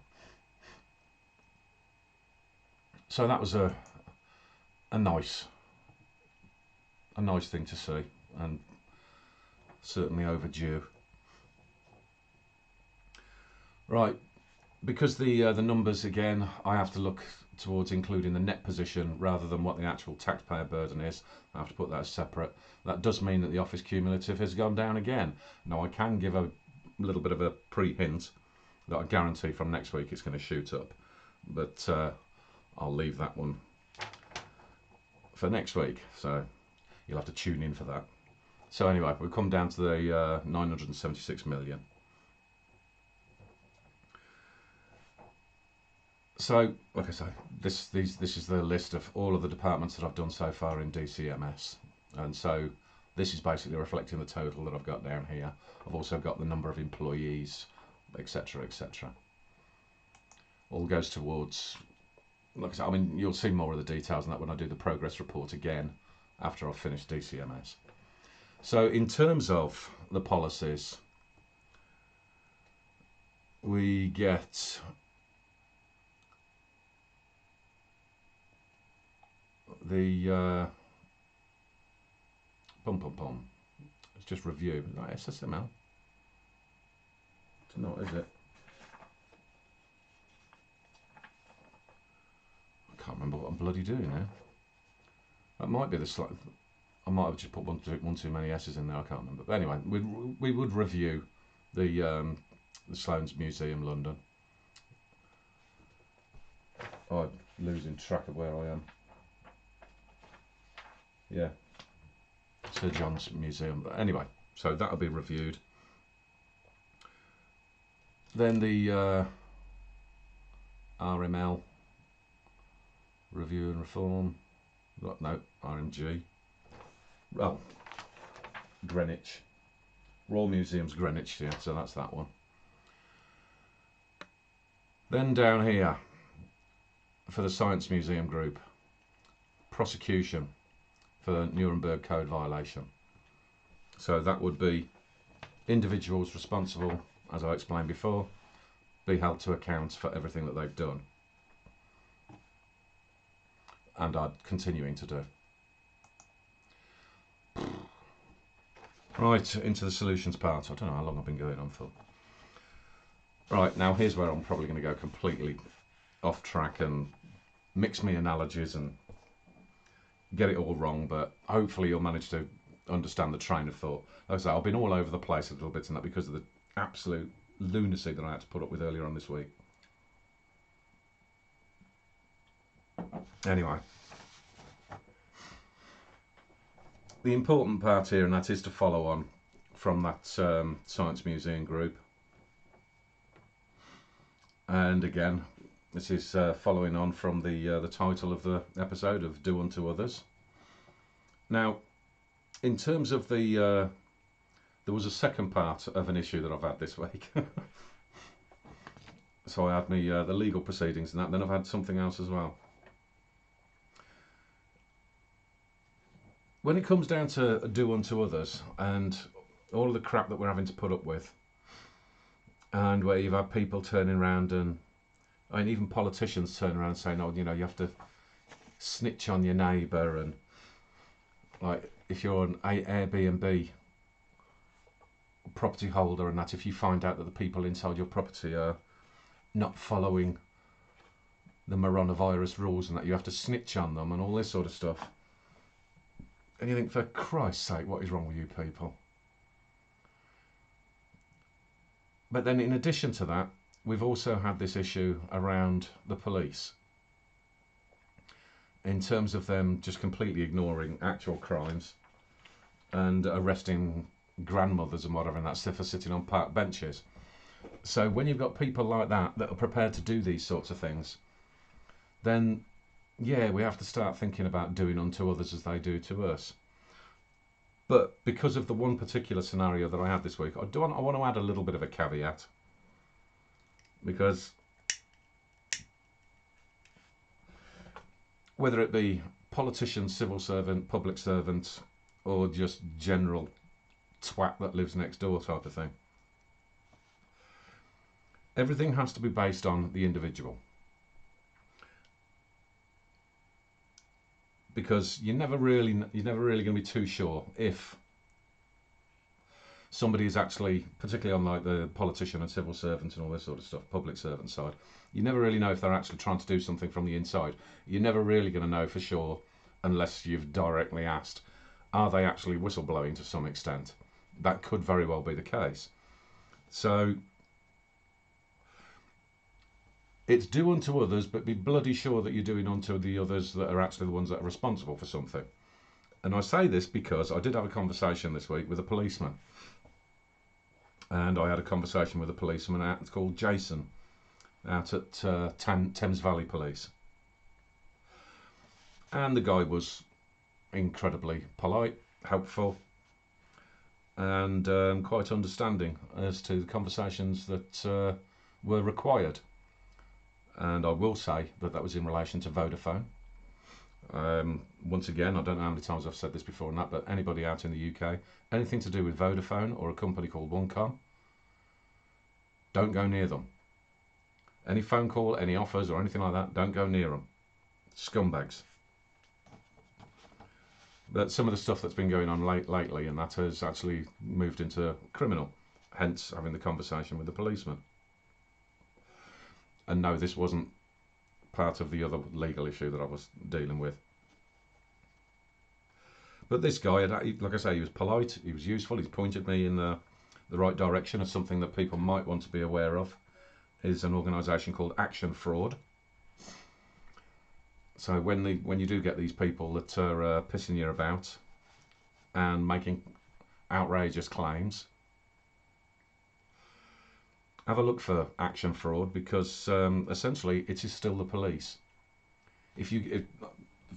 so that was a nice thing to see, and certainly overdue. Right, because the numbers, again, I have to look towards including the net position rather than what the actual taxpayer burden is. I have to put that as separate. That does mean that the office cumulative has gone down again. Now, I can give a little bit of a pre-hint that I guarantee from next week it's going to shoot up, but I'll leave that one for next week, so you'll have to tune in for that. So anyway, we've come down to the 976 million. So, like I say, this is the list of all of the departments that I've done so far in DCMS, and so this is basically reflecting the total that I've got down here. I've also got the number of employees, etc., etc. All goes towards, like I said, I mean, you'll see more of the details on that when I do the progress report again after I've finished DCMS. So in terms of the policies, we get the It's just review. Not SSML. It's not, is it? I can't remember what I'm bloody doing now. That might be the slight. I might have just put one too many S's in there. I can't remember. But anyway, we would review the Sloane's Museum, London. Oh, I'm losing track of where I am. Yeah, Sir John's Museum. Anyway, so that'll be reviewed. Then the RML, Review and Reform. No, RMG. Well, Greenwich. Royal Museums, Greenwich, yeah, so that's that one. Then down here, for the Science Museum group, prosecution for Nuremberg Code violation. So that would be individuals responsible, as I explained before, be held to account for everything that they've done and are continuing to do. Right, into the solutions part. I don't know how long I've been going on for. Right, now here's where I'm probably going to go completely off track and mix me analogies and get it all wrong, but hopefully you'll manage to understand the train of thought. Like I say, I've been all over the place a little bit in that because of the absolute lunacy that I had to put up with earlier on this week. Anyway, the important part here, and that is to follow on from that Science Museum group. And again, this is following on from the title of the episode of Do Unto Others. Now, in terms of the, there was a second part of an issue that I've had this week. So I had the legal proceedings and that, and then I've had something else as well. When it comes down to Do Unto Others and all of the crap that we're having to put up with, and where you've had people turning around and even politicians turning around saying, oh, you know, you have to snitch on your neighbour, and like if you're an Airbnb property holder and that, if you find out that the people inside your property are not following the coronavirus rules and that, you have to snitch on them and all this sort of stuff. And you think, for Christ's sake, what is wrong with you people? But then in addition to that, we've also had this issue around the police in terms of them just completely ignoring actual crimes and arresting grandmothers and whatever, and that's for sitting on park benches. So when you've got people like that that are prepared to do these sorts of things, then yeah, we have to start thinking about doing unto others as they do to us. But because of the one particular scenario that I had this week, I want to add a little bit of a caveat, because whether it be politician, civil servant, public servant, or just general twat that lives next door type of thing, everything has to be based on the individual. Because you're never really going to be too sure if somebody is actually, particularly on like the politician and civil servant and all this sort of stuff, public servant side, you never really know if they're actually trying to do something from the inside. You're never really going to know for sure unless you've directly asked, are they actually whistleblowing to some extent? That could very well be the case. So it's do unto others, but be bloody sure that you're doing unto the others that are actually the ones that are responsible for something. And I say this because I did have a conversation this week with a policeman. And I had a conversation with a policeman called Jason. out at Thames Valley Police. And the guy was incredibly polite, helpful, and quite understanding as to the conversations that were required. And I will say that that was in relation to Vodafone. Once again, I don't know how many times I've said this before and that, but anybody out in the UK, anything to do with Vodafone or a company called OneCom, don't go near them. Any phone call, any offers or anything like that, don't go near them. Scumbags. But some of the stuff that's been going on lately, and that has actually moved into criminal, hence having the conversation with the policeman. And no, this wasn't part of the other legal issue that I was dealing with. But this guy, like I say, he was polite, he was useful, he's pointed me in the right direction of something that people might want to be aware of, is an organisation called Action Fraud. So when you do get these people that are pissing you about and making outrageous claims, have a look for Action Fraud, because essentially it is still the police. If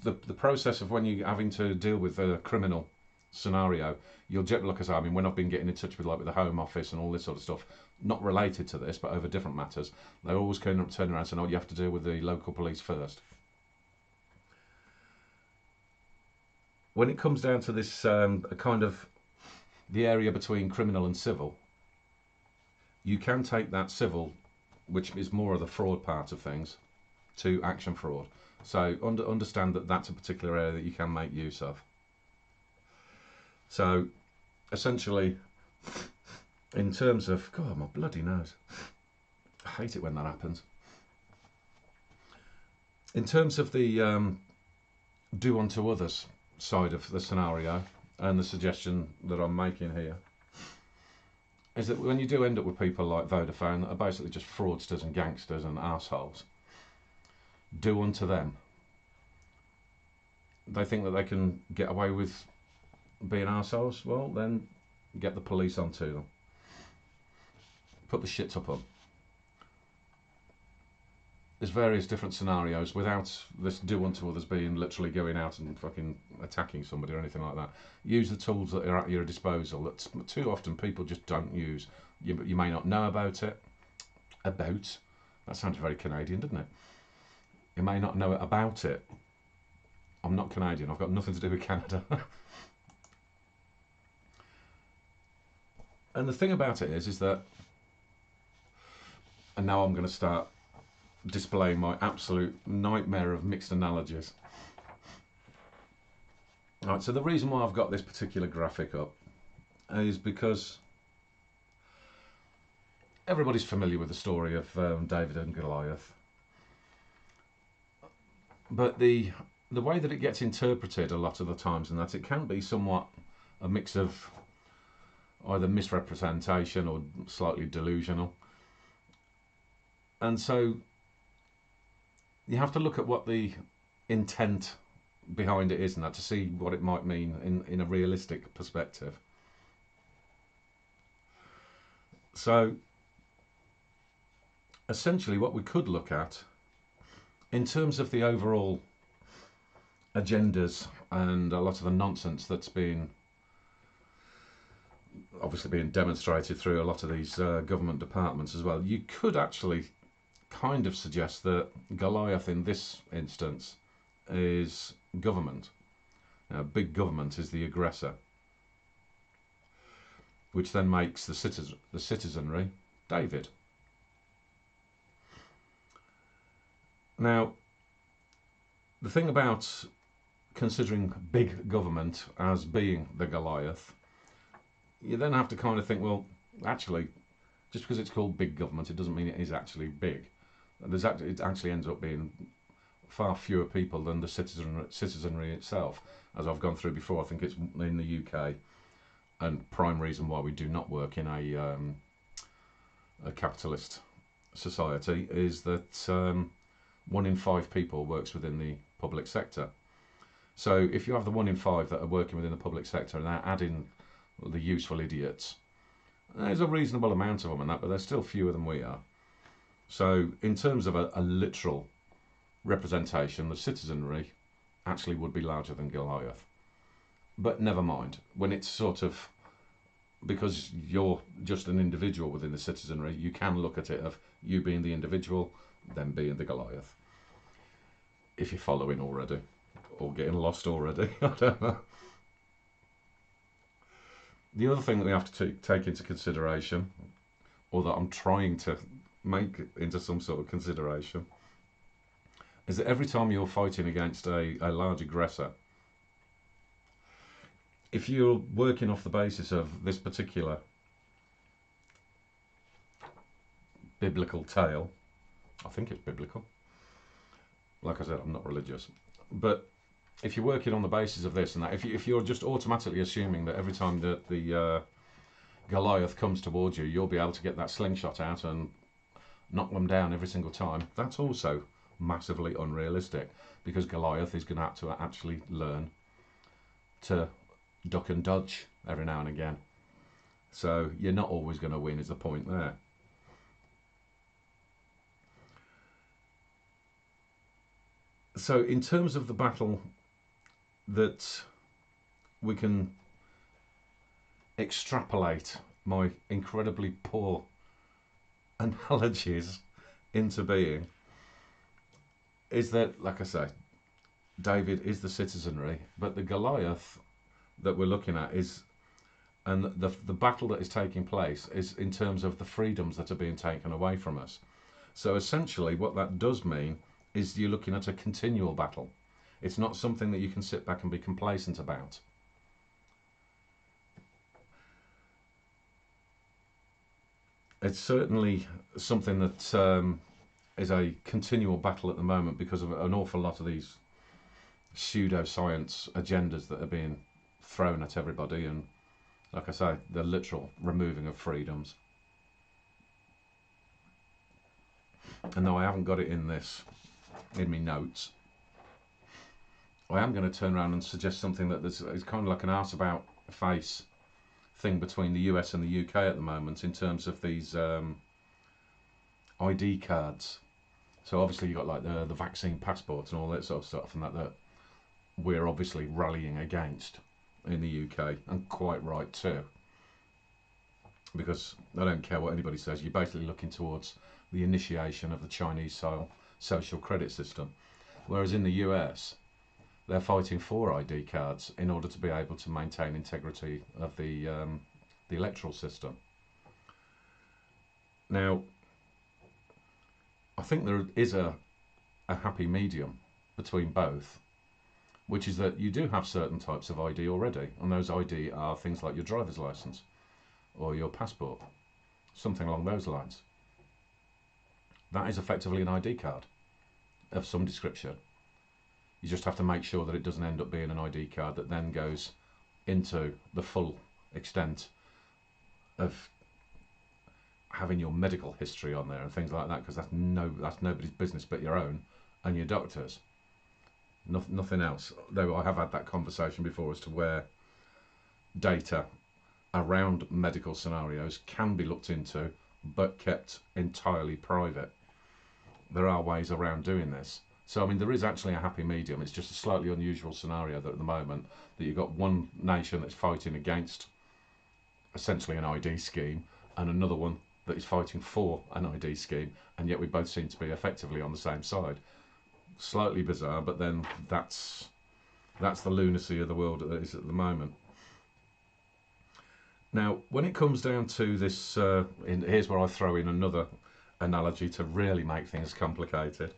the process of when you're having to deal with a criminal scenario, you'll like I say, I mean, when I've been getting in touch with the Home Office and all this sort of stuff, not related to this but over different matters, they always turn around and say, "Oh, you have to deal with the local police first." When it comes down to this kind of the area between criminal and civil, you can take that civil, which is more of the fraud part of things, to Action Fraud. So understand that that's a particular area that you can make use of. So essentially, in terms of, God, my bloody nose, I hate it when that happens. In terms of the do unto others side of the scenario, and the suggestion that I'm making here is that when you do end up with people like Vodafone that are basically just fraudsters and gangsters and arseholes, do unto them. They think that they can get away with being arseholes, well then get the police onto them. Put the shit up them. There's various different scenarios without this do unto others being literally going out and fucking attacking somebody or anything like that. Use the tools that are at your disposal that too often people just don't use. You may not know about it. About? That sounds very Canadian, doesn't it? You may not know about it. I'm not Canadian. I've got nothing to do with Canada. And the thing about it is that, and now I'm going to start displaying my absolute nightmare of mixed analogies. Right, so the reason why I've got this particular graphic up is because everybody's familiar with the story of David and Goliath, but the way that it gets interpreted a lot of the times, and that it can be somewhat a mix of either misrepresentation or slightly delusional. And so you have to look at what the intent behind it is and that to see what it might mean in a realistic perspective. So essentially what we could look at in terms of the overall agendas and a lot of the nonsense that's been obviously being demonstrated through a lot of these government departments as well, you could actually kind of suggest that Goliath in this instance is government. Now, big government is the aggressor, which then makes the citizenry David. Now, the thing about considering big government as being the Goliath, you then have to kind of think, well, actually, just because it's called big government, it doesn't mean it is actually big. It actually ends up being far fewer people than the citizenry itself. As I've gone through before, I think it's in the UK, and prime reason why we do not work in a capitalist society is that 1 in 5 people works within the public sector. So if you have the 1 in 5 that are working within the public sector and add in the useful idiots, there's a reasonable amount of them and that, but there's still fewer than we are. So in terms of a literal representation, the citizenry actually would be larger than Goliath. But never mind, when it's sort of, because you're just an individual within the citizenry, you can look at it of you being the individual, them being the Goliath. If you're following already, or getting lost already, I don't know. The other thing that we have to take into consideration, or that I'm trying to make into some sort of consideration, is that every time you're fighting against a large aggressor, if you're working off the basis of this particular biblical tale, I think it's biblical. Like I said, I'm not religious, but if you're working on the basis of this and that, if you're just automatically assuming that every time that the Goliath comes towards you, you'll be able to get that slingshot out and knock them down every single time, that's also massively unrealistic, because Goliath is going to have to actually learn to duck and dodge every now and again. So you're not always going to win, is the point there. So in terms of the battle that we can extrapolate my incredibly poor analogies into being, is that, like I say, David is the citizenry, but the Goliath that we're looking at is, and the battle that is taking place is in terms of the freedoms that are being taken away from us. So essentially what that does mean is you're looking at a continual battle. It's not something that you can sit back and be complacent about. It's certainly something that is a continual battle at the moment because of an awful lot of these pseudoscience agendas that are being thrown at everybody, and like I say, the literal removing of freedoms. And though I haven't got it in my notes, I am going to turn around and suggest something that is kind of like an arse about face thing between the US and the UK at the moment in terms of these ID cards. So obviously you've got like the vaccine passports and all that sort of stuff, and that we're obviously rallying against in the UK, and quite right too, because I don't care what anybody says, you're basically looking towards the initiation of the Chinese style social credit system, whereas in the US they're fighting for ID cards in order to be able to maintain integrity of the electoral system. Now, I think there is a happy medium between both, which is that you do have certain types of ID already, and those ID are things like your driver's license or your passport, something along those lines. That is effectively an ID card of some description. You just have to make sure that it doesn't end up being an ID card that then goes into the full extent of having your medical history on there and things like that, because that's nobody's business but your own and your doctor's. Nothing else. Though I have had that conversation before as to where data around medical scenarios can be looked into but kept entirely private. There are ways around doing this. So I mean, there is actually a happy medium. It's just a slightly unusual scenario that at the moment that you've got one nation that's fighting against essentially an ID scheme and another one that is fighting for an ID scheme, and yet we both seem to be effectively on the same side. Slightly bizarre, but then that's the lunacy of the world that is at the moment. Now, when it comes down to this, here's where I throw in another analogy to really make things complicated.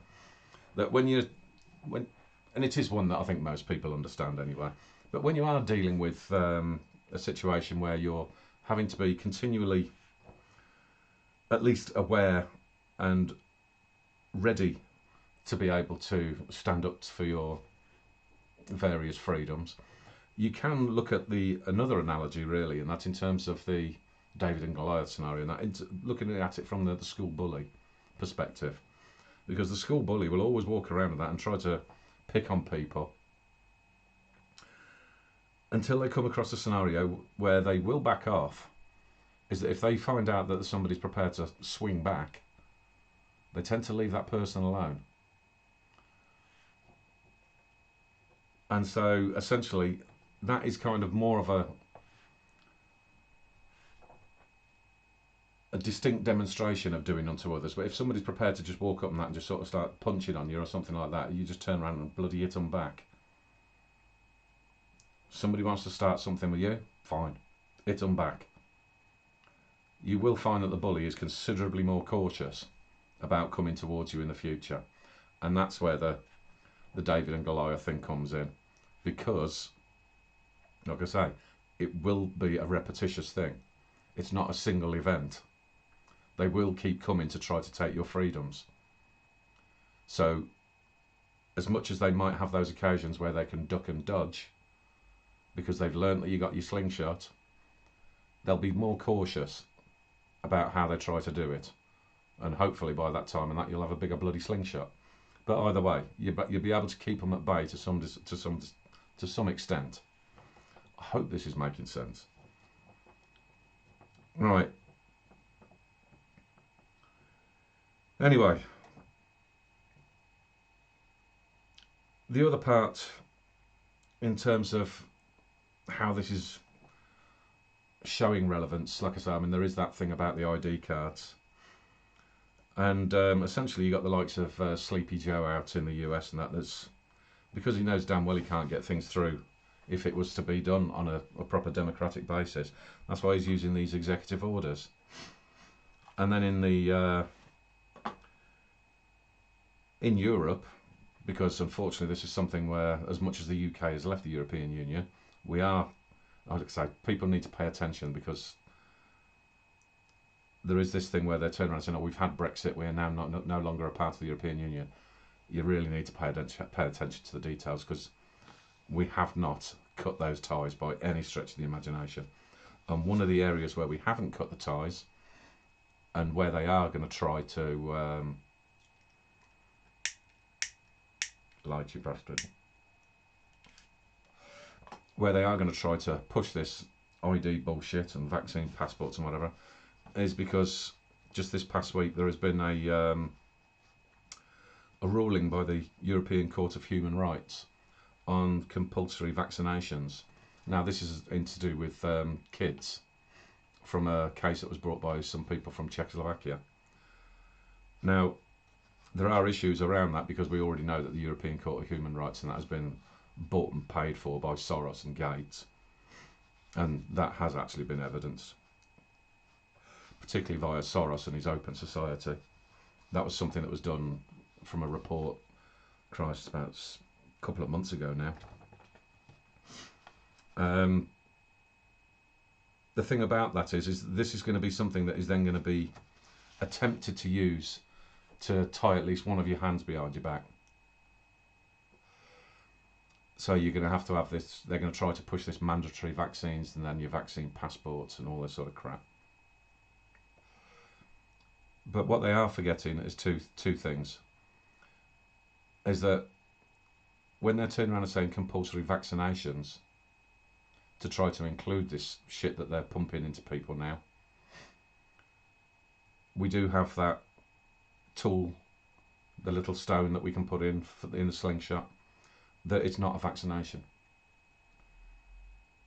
That when and it is one that I think most people understand anyway, but when you are dealing with a situation where you're having to be continually at least aware and ready to be able to stand up for your various freedoms, you can look at another analogy really, and that's in terms of the David and Goliath scenario, and that looking at it from the school bully perspective, because the school bully will always walk around with that and try to pick on people until they come across a scenario where they will back off. Is that if they find out that somebody's prepared to swing back, They tend to leave that person alone. And so essentially that is kind of more of a distinct demonstration of doing unto others. But if somebody's prepared to just walk up and that and just sort of start punching on you or something like that, you just turn around and bloody hit them back. Somebody wants to start something with you, fine, hit them back. You will find that the bully is considerably more cautious about coming towards you in the future. And that's where the David and Goliath thing comes in. Because, like I say, it will be a repetitious thing. It's not a single event. They will keep coming to try to take your freedoms. So, as much as they might have those occasions where they can duck and dodge, because they've learned that you got your slingshot, they'll be more cautious about how they try to do it. And hopefully by that time and that you'll have a bigger bloody slingshot. But either way, you'll be able to keep them at bay to some extent. I hope this is making sense. Right. Anyway, the other part in terms of how this is showing relevance, like I say, I mean, there is that thing about the ID cards. And essentially you got the likes of Sleepy Joe out in the US and that's because he knows damn well he can't get things through if it was to be done on a proper democratic basis. That's why he's using these executive orders. And then in Europe, because unfortunately this is something where, as much as the UK has left the European Union, I would say, people need to pay attention, because there is this thing where they turn around and say, no, we've had Brexit, we are now no longer a part of the European Union. You really need to pay attention to the details, because we have not cut those ties by any stretch of the imagination. And one of the areas where we haven't cut the ties, and where they are going to try to light you bastard, where they are going to try to push this ID bullshit and vaccine passports and whatever, is because just this past week there has been a ruling by the European Court of Human Rights on compulsory vaccinations. Now this is to do with kids, from a case that was brought by some people from Czechoslovakia. Now there are issues around that, because we already know that the European Court of Human Rights and that has been bought and paid for by Soros and Gates, and that has actually been evidenced, particularly via Soros and his Open Society. That was something that was done from a report, Christ, about a couple of months ago now. The thing about that is this is going to be something that is then going to be attempted to use to tie at least one of your hands behind your back. So you're going to have this, they're going to try to push this mandatory vaccines and then your vaccine passports and all this sort of crap. But what they are forgetting is two things. Is that when they're turning around and saying compulsory vaccinations to try to include this shit that they're pumping into people now, we do have that tool, the little stone that we can put in the slingshot, that it's not a vaccination.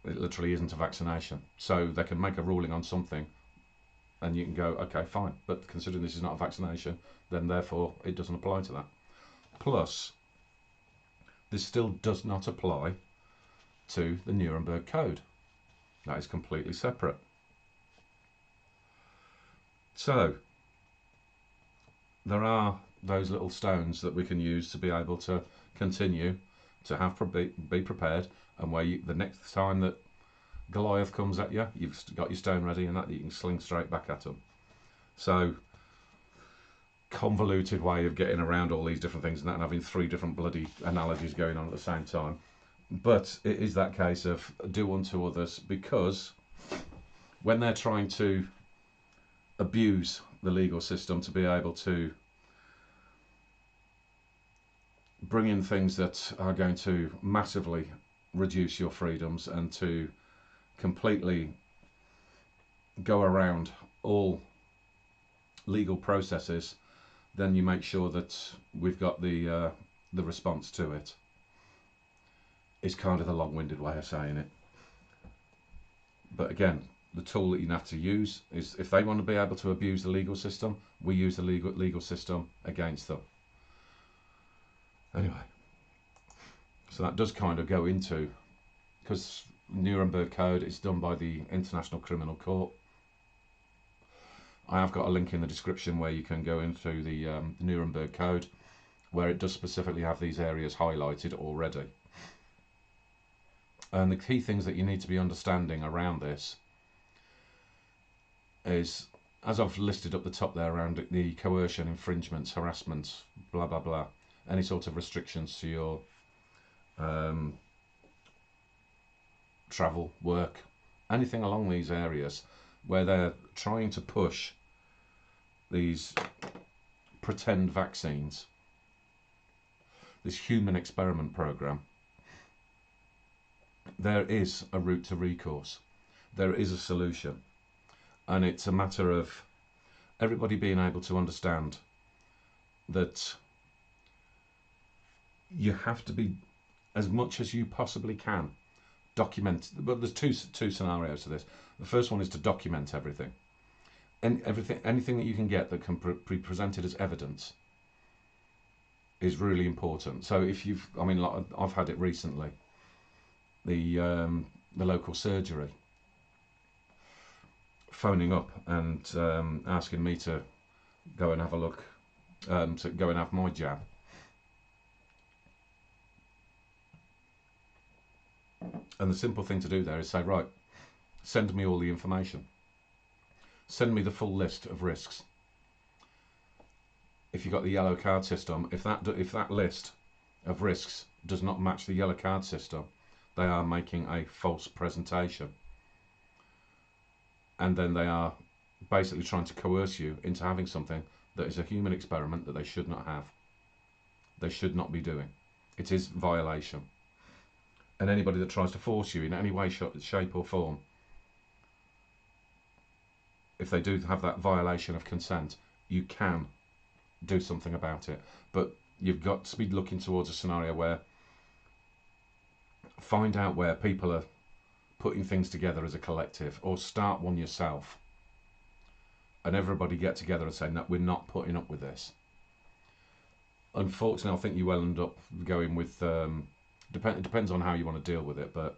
It literally isn't a vaccination. So they can make a ruling on something and you can go, okay, fine, but considering this is not a vaccination, then therefore it doesn't apply to that. Plus, this still does not apply to the Nuremberg Code. That is completely separate. So there are those little stones that we can use to be able to continue to have be prepared, and where the next time that Goliath comes at you, you've got your stone ready, and that you can sling straight back at them. So convoluted way of getting around all these different things and that, and having three different bloody analogies going on at the same time. But it is that case of do unto others, because when they're trying to abuse the legal system to be able to bring in things that are going to massively reduce your freedoms and to completely go around all legal processes, then you make sure that we've got the response to it. Is kind of the long-winded way of saying it. But again, the tool that you have to use is, if they want to be able to abuse the legal system, we use the legal system against them. Anyway, so that does kind of go into, because Nuremberg Code is done by the International Criminal Court. I have got a link in the description where you can go into the Nuremberg Code, where it does specifically have these areas highlighted already. And the key things that you need to be understanding around this is, as I've listed up the top there, around the coercion, infringements, harassment, blah blah blah, any sort of restrictions to your travel, work, anything along these areas where they're trying to push these pretend vaccines, this human experiment program. There is a route to recourse. There is a solution. And it's a matter of everybody being able to understand that you have to be, as much as you possibly can, document. But there's two scenarios to this. The first one is to document everything. And anything that you can get that can be presented as evidence is really important. So if you've, I mean, like I've had it recently. The local surgery phoning up and asking me to go and have a look, to go and have my jab. And the simple thing to do there is say, right, send me all the information. Send me the full list of risks. If you've got the yellow card system, if that list of risks does not match the yellow card system, they are making a false presentation, and then they are basically trying to coerce you into having something that is a human experiment that they should not have. They should not be doing. It is violation. And anybody that tries to force you in any way, shape or form, if they do have that violation of consent, you can do something about it. But you've got to be looking towards a scenario where, find out where people are putting things together as a collective, or start one yourself, and everybody get together and say, no, we're not putting up with this. Unfortunately, I think you will end up going with, it depends on how you want to deal with it, but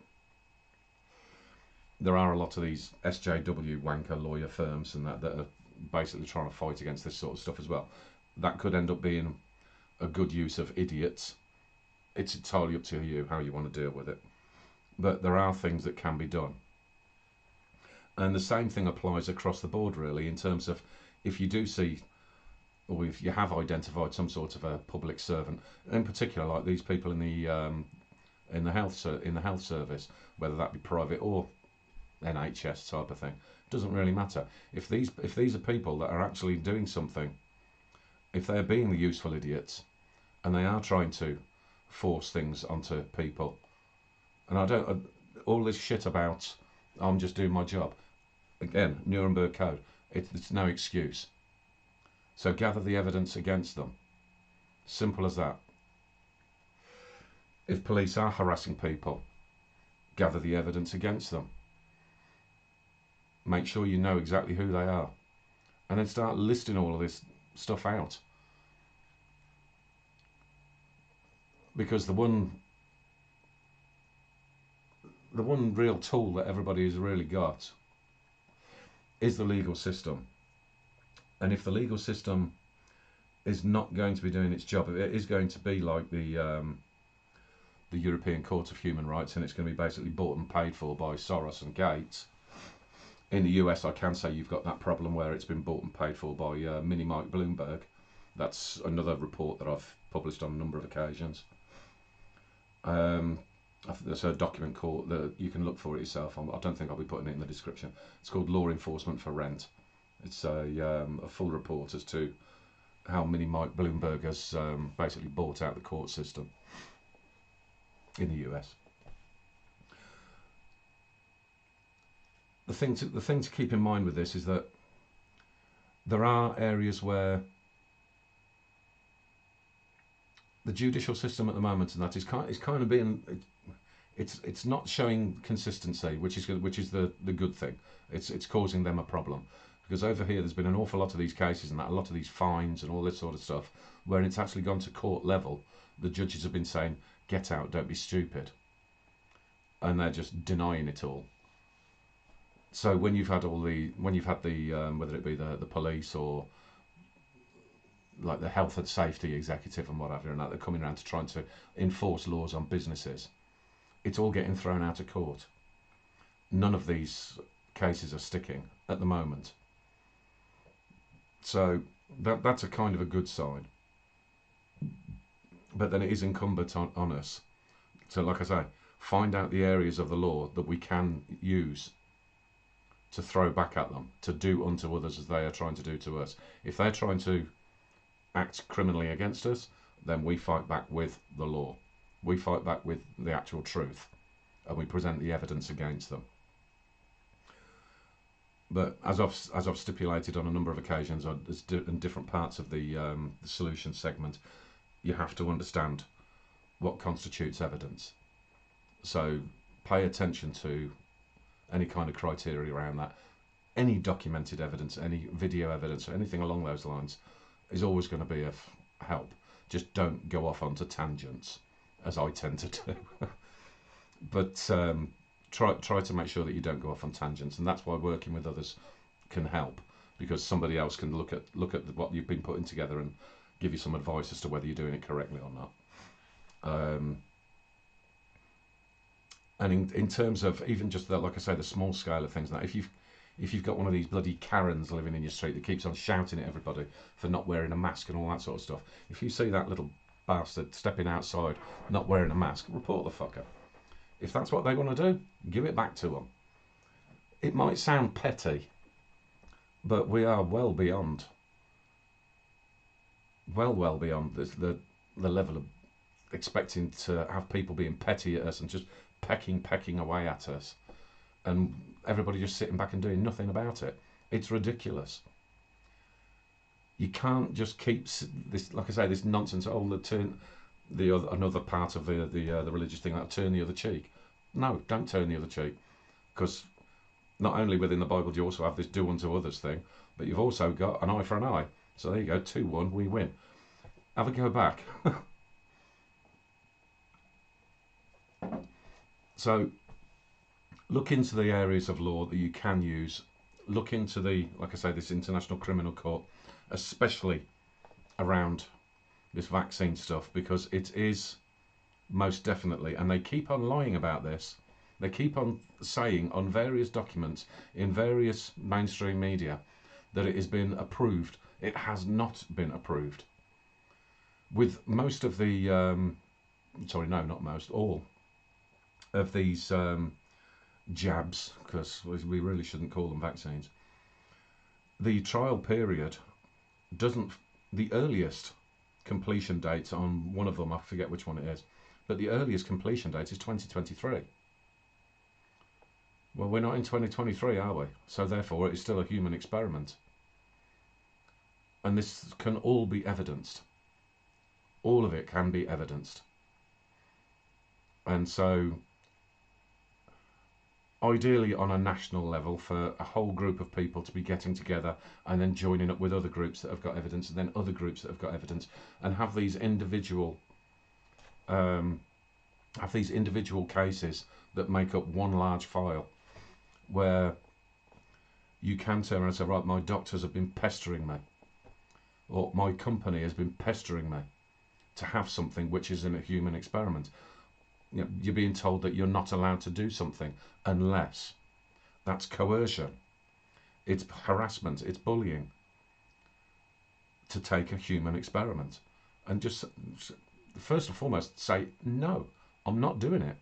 there are a lot of these SJW wanker lawyer firms and that are basically trying to fight against this sort of stuff as well. That could end up being a good use of idiots. It's entirely up to you how you want to deal with it. But there are things that can be done. And the same thing applies across the board, really, in terms of if you do see, or if you have identified some sort of a public servant, in particular like these people in the health service, whether that be private or NHS type of thing, doesn't really matter. If these are people that are actually doing something, if they're being the useful idiots, and they are trying to force things onto people, and all this shit about I'm just doing my job, again, Nuremberg Code, it's no excuse. So gather the evidence against them. Simple as that. If police are harassing people, gather the evidence against them. Make sure you know exactly who they are, and then start listing all of this stuff out. Because the one real tool that everybody has really got is the legal system. And if the legal system is not going to be doing its job, it is going to be like the European Court of Human Rights, and it's going to be basically bought and paid for by Soros and Gates. In the US, I can say you've got that problem where it's been bought and paid for by Mini Mike Bloomberg. That's another report that I've published on a number of occasions. There's a document called, that you can look for it yourself. I don't think I'll be putting it in the description. It's called Law Enforcement for Rent. It's a full report as to how Mini Mike Bloomberg has basically bought out the court system in the US. The thing to keep in mind with this is that there are areas where the judicial system at the moment, and that is kind of being, it's not showing consistency, which is the good thing. It's causing them a problem, because over here there's been an awful lot of these cases and that, a lot of these fines and all this sort of stuff, where it's actually gone to court level. The judges have been saying, "Get out, don't be stupid," and they're just denying it all. So when you've had the whether it be the police or like the health and safety executive and whatever, and that they're coming around to trying to enforce laws on businesses, it's all getting thrown out of court. None of these cases are sticking at the moment. So that's a kind of a good sign. But then it is incumbent on us to, like I say, find out the areas of the law that we can use to throw back at them, to do unto others as they are trying to do to us. If they're trying to act criminally against us, then we fight back with the law. We fight back with the actual truth, and we present the evidence against them. But as I've stipulated on a number of occasions, in different parts of the solution segment, you have to understand what constitutes evidence. So pay attention to any kind of criteria around that. Any documented evidence, any video evidence, or anything along those lines is always going to be of help. Just don't go off onto tangents, as I tend to do. But try to make sure that you don't go off on tangents, and that's why working with others can help, because somebody else can look at what you've been putting together and give you some advice as to whether you're doing it correctly or not. And in terms of even just that, like I say, the small scale of things, that if you've got one of these bloody Karens living in your street that keeps on shouting at everybody for not wearing a mask and all that sort of stuff, if you see that little bastard stepping outside not wearing a mask, report the fucker. If that's what they want to do, give it back to them. It might sound petty, but we are well beyond the level of expecting to have people being petty at us and just pecking away at us, and everybody just sitting back and doing nothing about it. It's ridiculous. You can't just keep this, like I say, this nonsense. Oh, another part of the religious thing, that turn the other cheek. No, don't turn the other cheek, because not only within the Bible do you also have this do unto others thing, but you've also got an eye for an eye. So there you go, 2-1, we win. Have a go back. So look into the areas of law that you can use. Look into like I say, this International Criminal Court, especially around this vaccine stuff, because it is most definitely, and they keep on lying about this. They keep on saying on various documents in various mainstream media that it has been approved. It has not been approved. With most of the, sorry, no, not most, all of these jabs, because we really shouldn't call them vaccines, the trial period doesn't, the earliest completion date on one of them, I forget which one it is, but the earliest completion date is 2023. Well, we're not in 2023, are we? So therefore it is still a human experiment. And this can all be evidenced. All of it can be evidenced. And so ideally on a national level, for a whole group of people to be getting together and then joining up with other groups that have got evidence, and then other groups that have got evidence, and have these individual cases that make up one large file, where you can turn around and say, right, my doctors have been pestering me, or my company has been pestering me to have something which isn't a human experiment. You know, you're being told that you're not allowed to do something unless. That's coercion. It's harassment. It's bullying to take a human experiment. And just first and foremost say, no, I'm not doing it.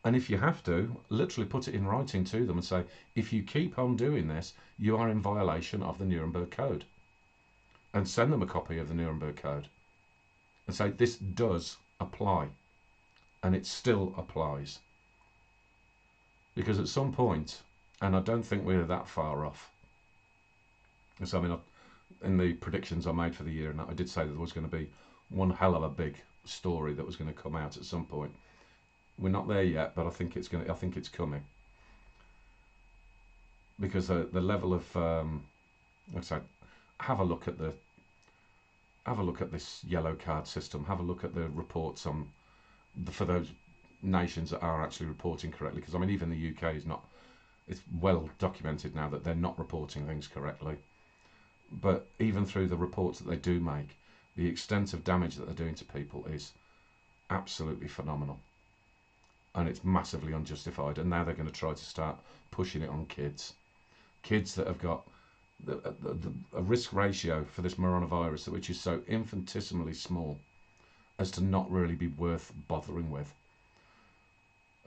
And if you have to, literally put it in writing to them and say, if you keep on doing this, you are in violation of the Nuremberg Code. And send them a copy of the Nuremberg Code and say, this does apply. And it still applies. Because at some point, and I don't think we're that far off. So I mean, in the predictions I made for the year, and I did say that there was going to be one hell of a big story that was going to come out at some point. We're not there yet, but I think it's going. I think it's coming, because the level of like I said, have a look at this yellow card system. Have a look at the reports on for those nations that are actually reporting correctly. Because I mean, even the UK is not. It's well documented now that they're not reporting things correctly. But even through the reports that they do make, the extent of damage that they're doing to people is absolutely phenomenal. And it's massively unjustified. And now they're going to try to start pushing it on kids. Kids that have got a risk ratio for this coronavirus, which is so infinitesimally small as to not really be worth bothering with.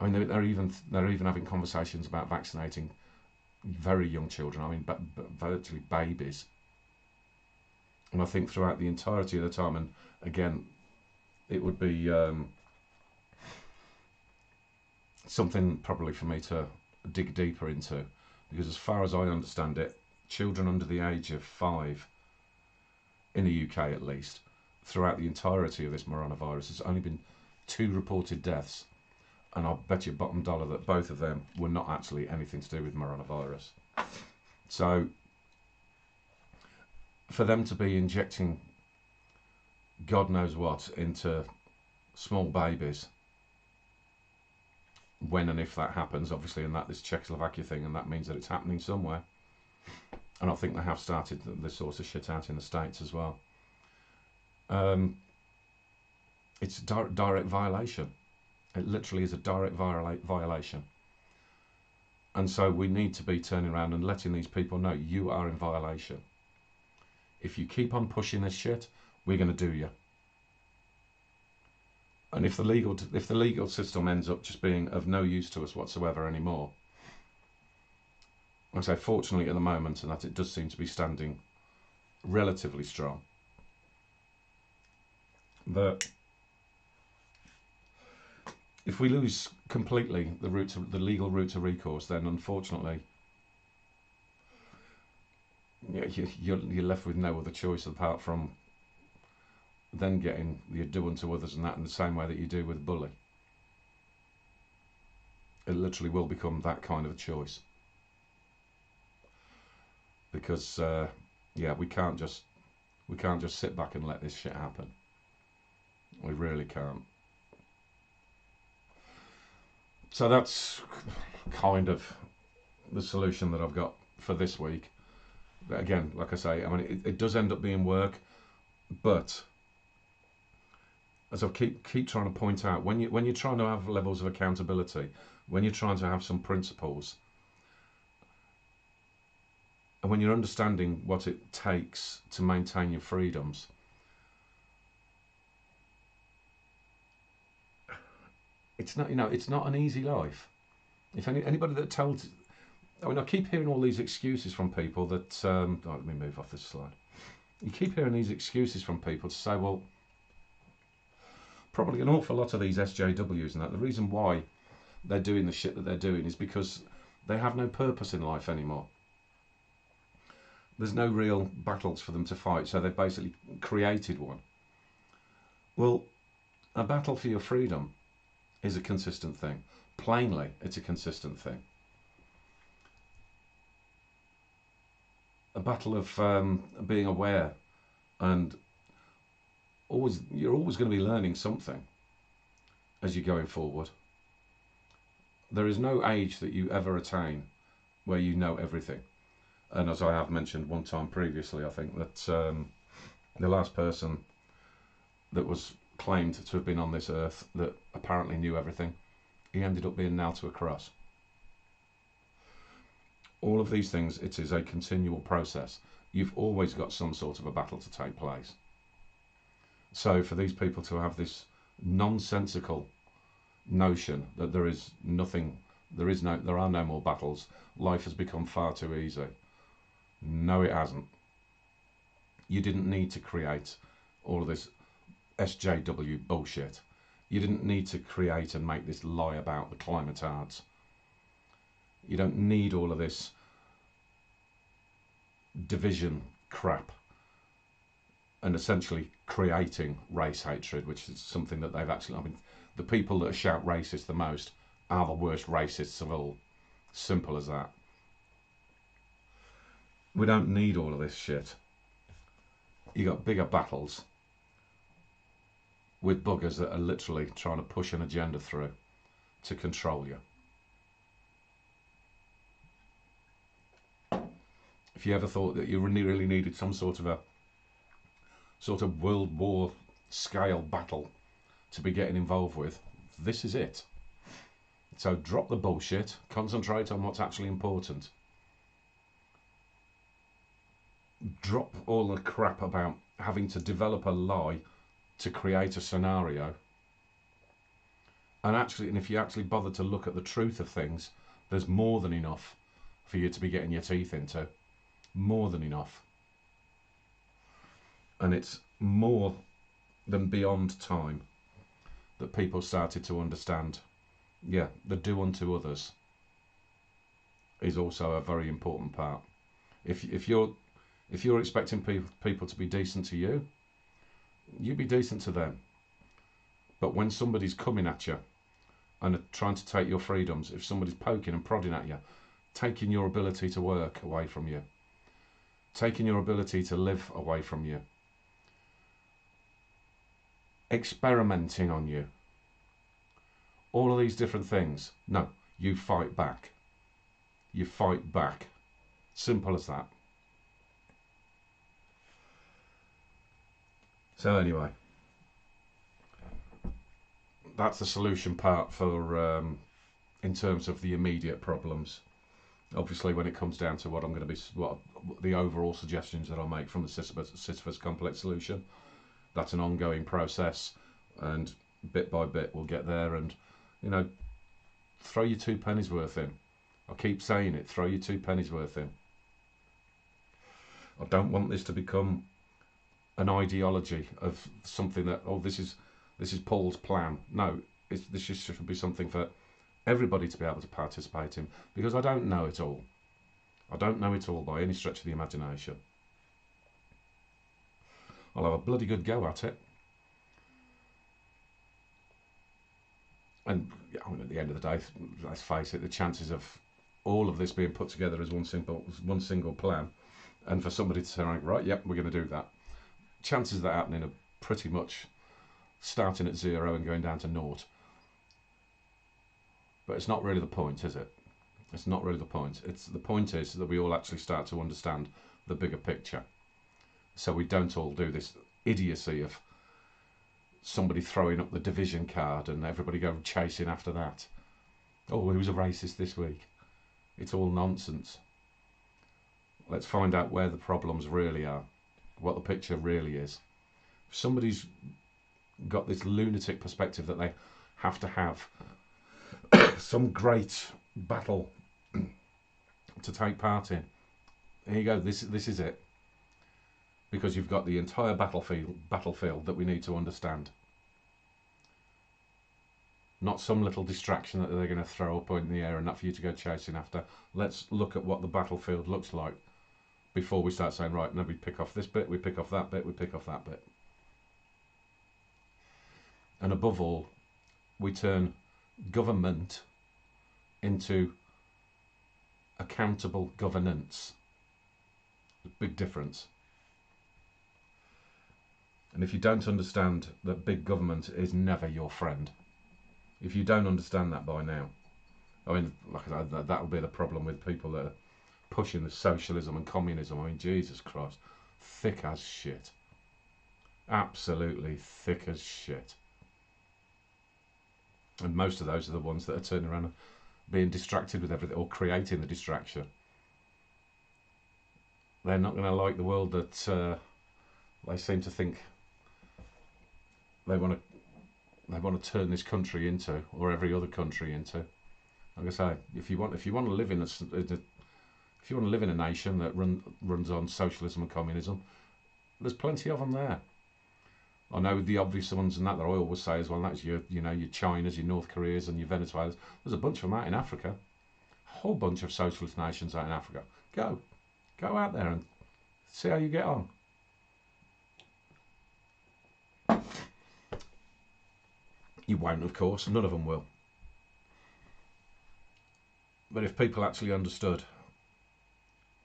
I mean, they're even having conversations about vaccinating very young children. I mean, virtually babies. And I think throughout the entirety of the time, and again, it would be something probably for me to dig deeper into, because as far as I understand it, children under the age of 5, in the UK at least, throughout the entirety of this coronavirus, there's only been 2 reported deaths, and I'll bet you bottom dollar that both of them were not actually anything to do with coronavirus. So for them to be injecting God knows what into small babies, when and if that happens, obviously, and that this Czechoslovakia thing, and that means that it's happening somewhere. And I think they have started this sort of shit out in the States as well. It's a direct violation. It literally is a direct violation. And so we need to be turning around and letting these people know you are in violation. If you keep on pushing this shit, we're going to do you. And if the legal system ends up just being of no use to us whatsoever anymore, I say fortunately at the moment, and that it does seem to be standing relatively strong, but if we lose completely the legal route to recourse, then unfortunately you're left with no other choice apart from then getting the do unto others and that in the same way that you do with a bully. It literally will become that kind of a choice, because yeah, we can't just sit back and let this shit happen. We really can't. So that's kind of the solution that I've got for this week. But again, like I say, I mean, it does end up being work, but as I keep trying to point out, when you're trying to have levels of accountability, when you're trying to have some principles, and when you're understanding what it takes to maintain your freedoms, it's not, it's not an easy life. If anybody that tells, I mean, I keep hearing all these excuses from people that, oh, let me move off this slide. You keep hearing these excuses from people to say, well, probably an awful lot of these SJWs and that, the reason why they're doing the shit that they're doing is because they have no purpose in life anymore. There's no real battles for them to fight, so they've basically created one. Well, a battle for your freedom is a consistent thing. Plainly, it's a consistent thing. A battle of being aware, and you're always going to be learning something as you're going forward. There is no age that you ever attain where you know everything. And as I have mentioned one time previously, I think that the last person that was claimed to have been on this earth that apparently knew everything, he ended up being nailed to a cross. All of these things, it is a continual process. You've always got some sort of a battle to take place. So for these people to have this nonsensical notion that there is nothing, there are no more battles, life has become far too easy. No, it hasn't. You didn't need to create all of this SJW bullshit. You didn't need to create and make this lie about the climate arts. You don't need all of this division crap and essentially creating race hatred, which is something that they've actually, I mean, the people that shout racist the most are the worst racists of all. Simple as that. We don't need all of this shit. You got bigger battles with buggers that are literally trying to push an agenda through to control you. If you ever thought that you really needed some sort of World War scale battle to be getting involved with, this is it. So drop the bullshit, concentrate on what's actually important. Drop all the crap about having to develop a lie to create a scenario. And if you actually bother to look at the truth of things, there's more than enough for you to be getting your teeth into. More than enough. And it's more than beyond time that people started to understand, yeah, the do unto others is also a very important part. If you're expecting people to be decent to you, you be decent to them. But when somebody's coming at you and are trying to take your freedoms, if somebody's poking and prodding at you, taking your ability to work away from you, taking your ability to live away from you, experimenting on you, all of these different things, no, you fight back. You fight back. Simple as that. So anyway, that's the solution part for in terms of the immediate problems. Obviously, when it comes down to what the overall suggestions that I'll make from the Sisyphus complex solution, that's an ongoing process, and bit by bit we'll get there. And throw your 2 pennies worth in. I keep saying it. Throw your 2 pennies worth in. I don't want this to become an ideology of something that, oh, this is Paul's plan. No, this should be something for everybody to be able to participate in, because I don't know it all. I don't know it all by any stretch of the imagination. I'll have a bloody good go at it. And at the end of the day, let's face it, the chances of all of this being put together as one single plan, and for somebody to say, right, yep, we're going to do that, chances of that happening are pretty much starting at 0 and going down to 0. But it's not really the point, is it? It's not really the point. The point is that we all actually start to understand the bigger picture, so we don't all do this idiocy of somebody throwing up the division card and everybody go chasing after that. Oh, who's a racist this week? It's all nonsense. Let's find out where the problems really are, what the picture really is. If somebody's got this lunatic perspective that they have to have some great battle to take part in, here you go, this is it. Because you've got the entire battlefield that we need to understand. Not some little distraction that they're going to throw up in the air and not for you to go chasing after. Let's look at what the battlefield looks like before we start saying, right, now we pick off this bit, we pick off that bit, we pick off that bit. And above all, we turn government into accountable governance. There's a big difference. And if you don't understand that big government is never your friend, if you don't understand that by now, I mean, like I said, that will be the problem with people that are pushing the socialism and communism. I mean, Jesus Christ, thick as shit. Absolutely thick as shit. And most of those are the ones that are turning around and being distracted with everything, or creating the distraction. They're not going to like the world that they seem to think they want to turn this country into, or every other country into. Like I say, if you want to live in a nation that runs on socialism and communism, there's plenty of them there. I know the obvious ones and that I always say as well. That's your Chinas, your North Koreas, and your Venezuelas. There's a bunch of them out in Africa. A whole bunch of socialist nations out in Africa. Go out there and see how you get on. You won't, of course, none of them will. But if people actually understood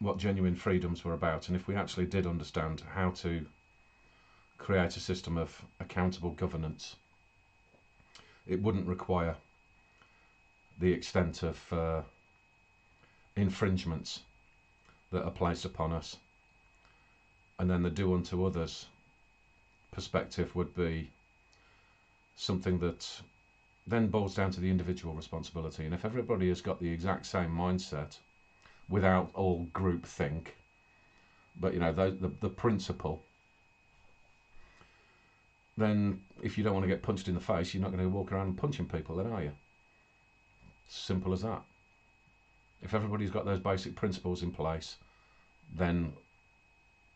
what genuine freedoms were about, and if we actually did understand how to create a system of accountable governance, it wouldn't require the extent of infringements that are placed upon us. And then the do unto others perspective would be something that then boils down to the individual responsibility. And if everybody has got the exact same mindset, without all groupthink, but you know, the principle, then if you don't want to get punched in the face, you're not going to walk around punching people, then are you? Simple as that. If everybody's got those basic principles in place, then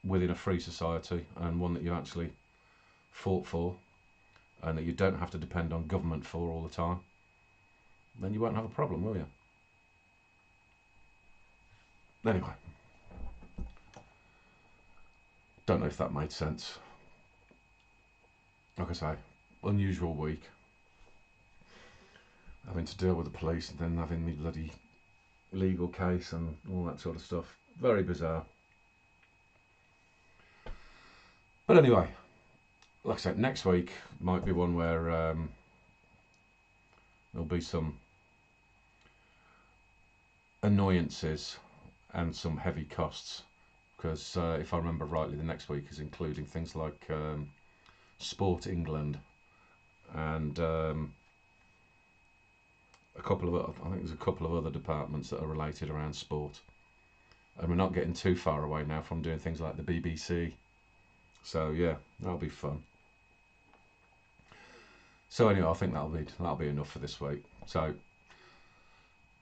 within a free society, and one that you actually fought for, and that you don't have to depend on government for all the time, then you won't have a problem, will you? Anyway, don't know if that made sense. Like I say, unusual week. Having to deal with the police and then having the bloody legal case and all that sort of stuff. Very bizarre. But anyway, like I said, next week might be one where there'll be some annoyances and some heavy costs, because if I remember rightly, the next week is including things like Sport England and a couple of, I think there's a couple of other departments that are related around sport, and we're not getting too far away now from doing things like the BBC. So yeah, that'll be fun. So anyway, I think that'll be enough for this week. So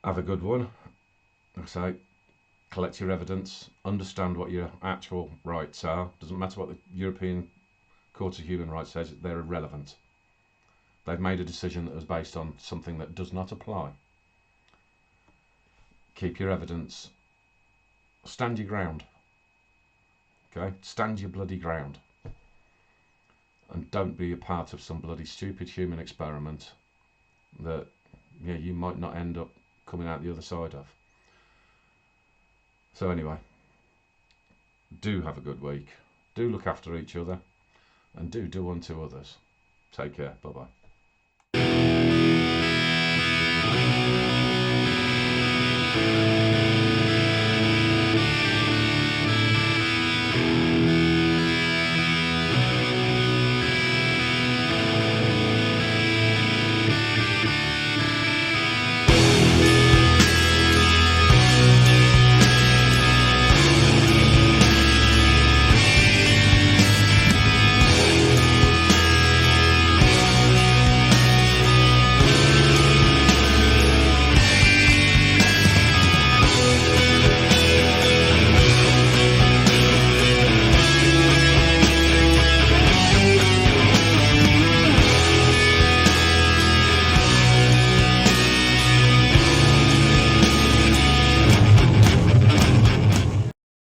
have a good one. Like I say, collect your evidence, understand what your actual rights are. Doesn't matter what the European Court of Human Rights says, they're irrelevant. They've made a decision that was based on something that does not apply. Keep your evidence. Stand your ground. Okay? Stand your bloody ground. And don't be a part of some bloody stupid human experiment that you might not end up coming out the other side of. So anyway, do have a good week. Do look after each other. And do unto others. Take care. Bye-bye.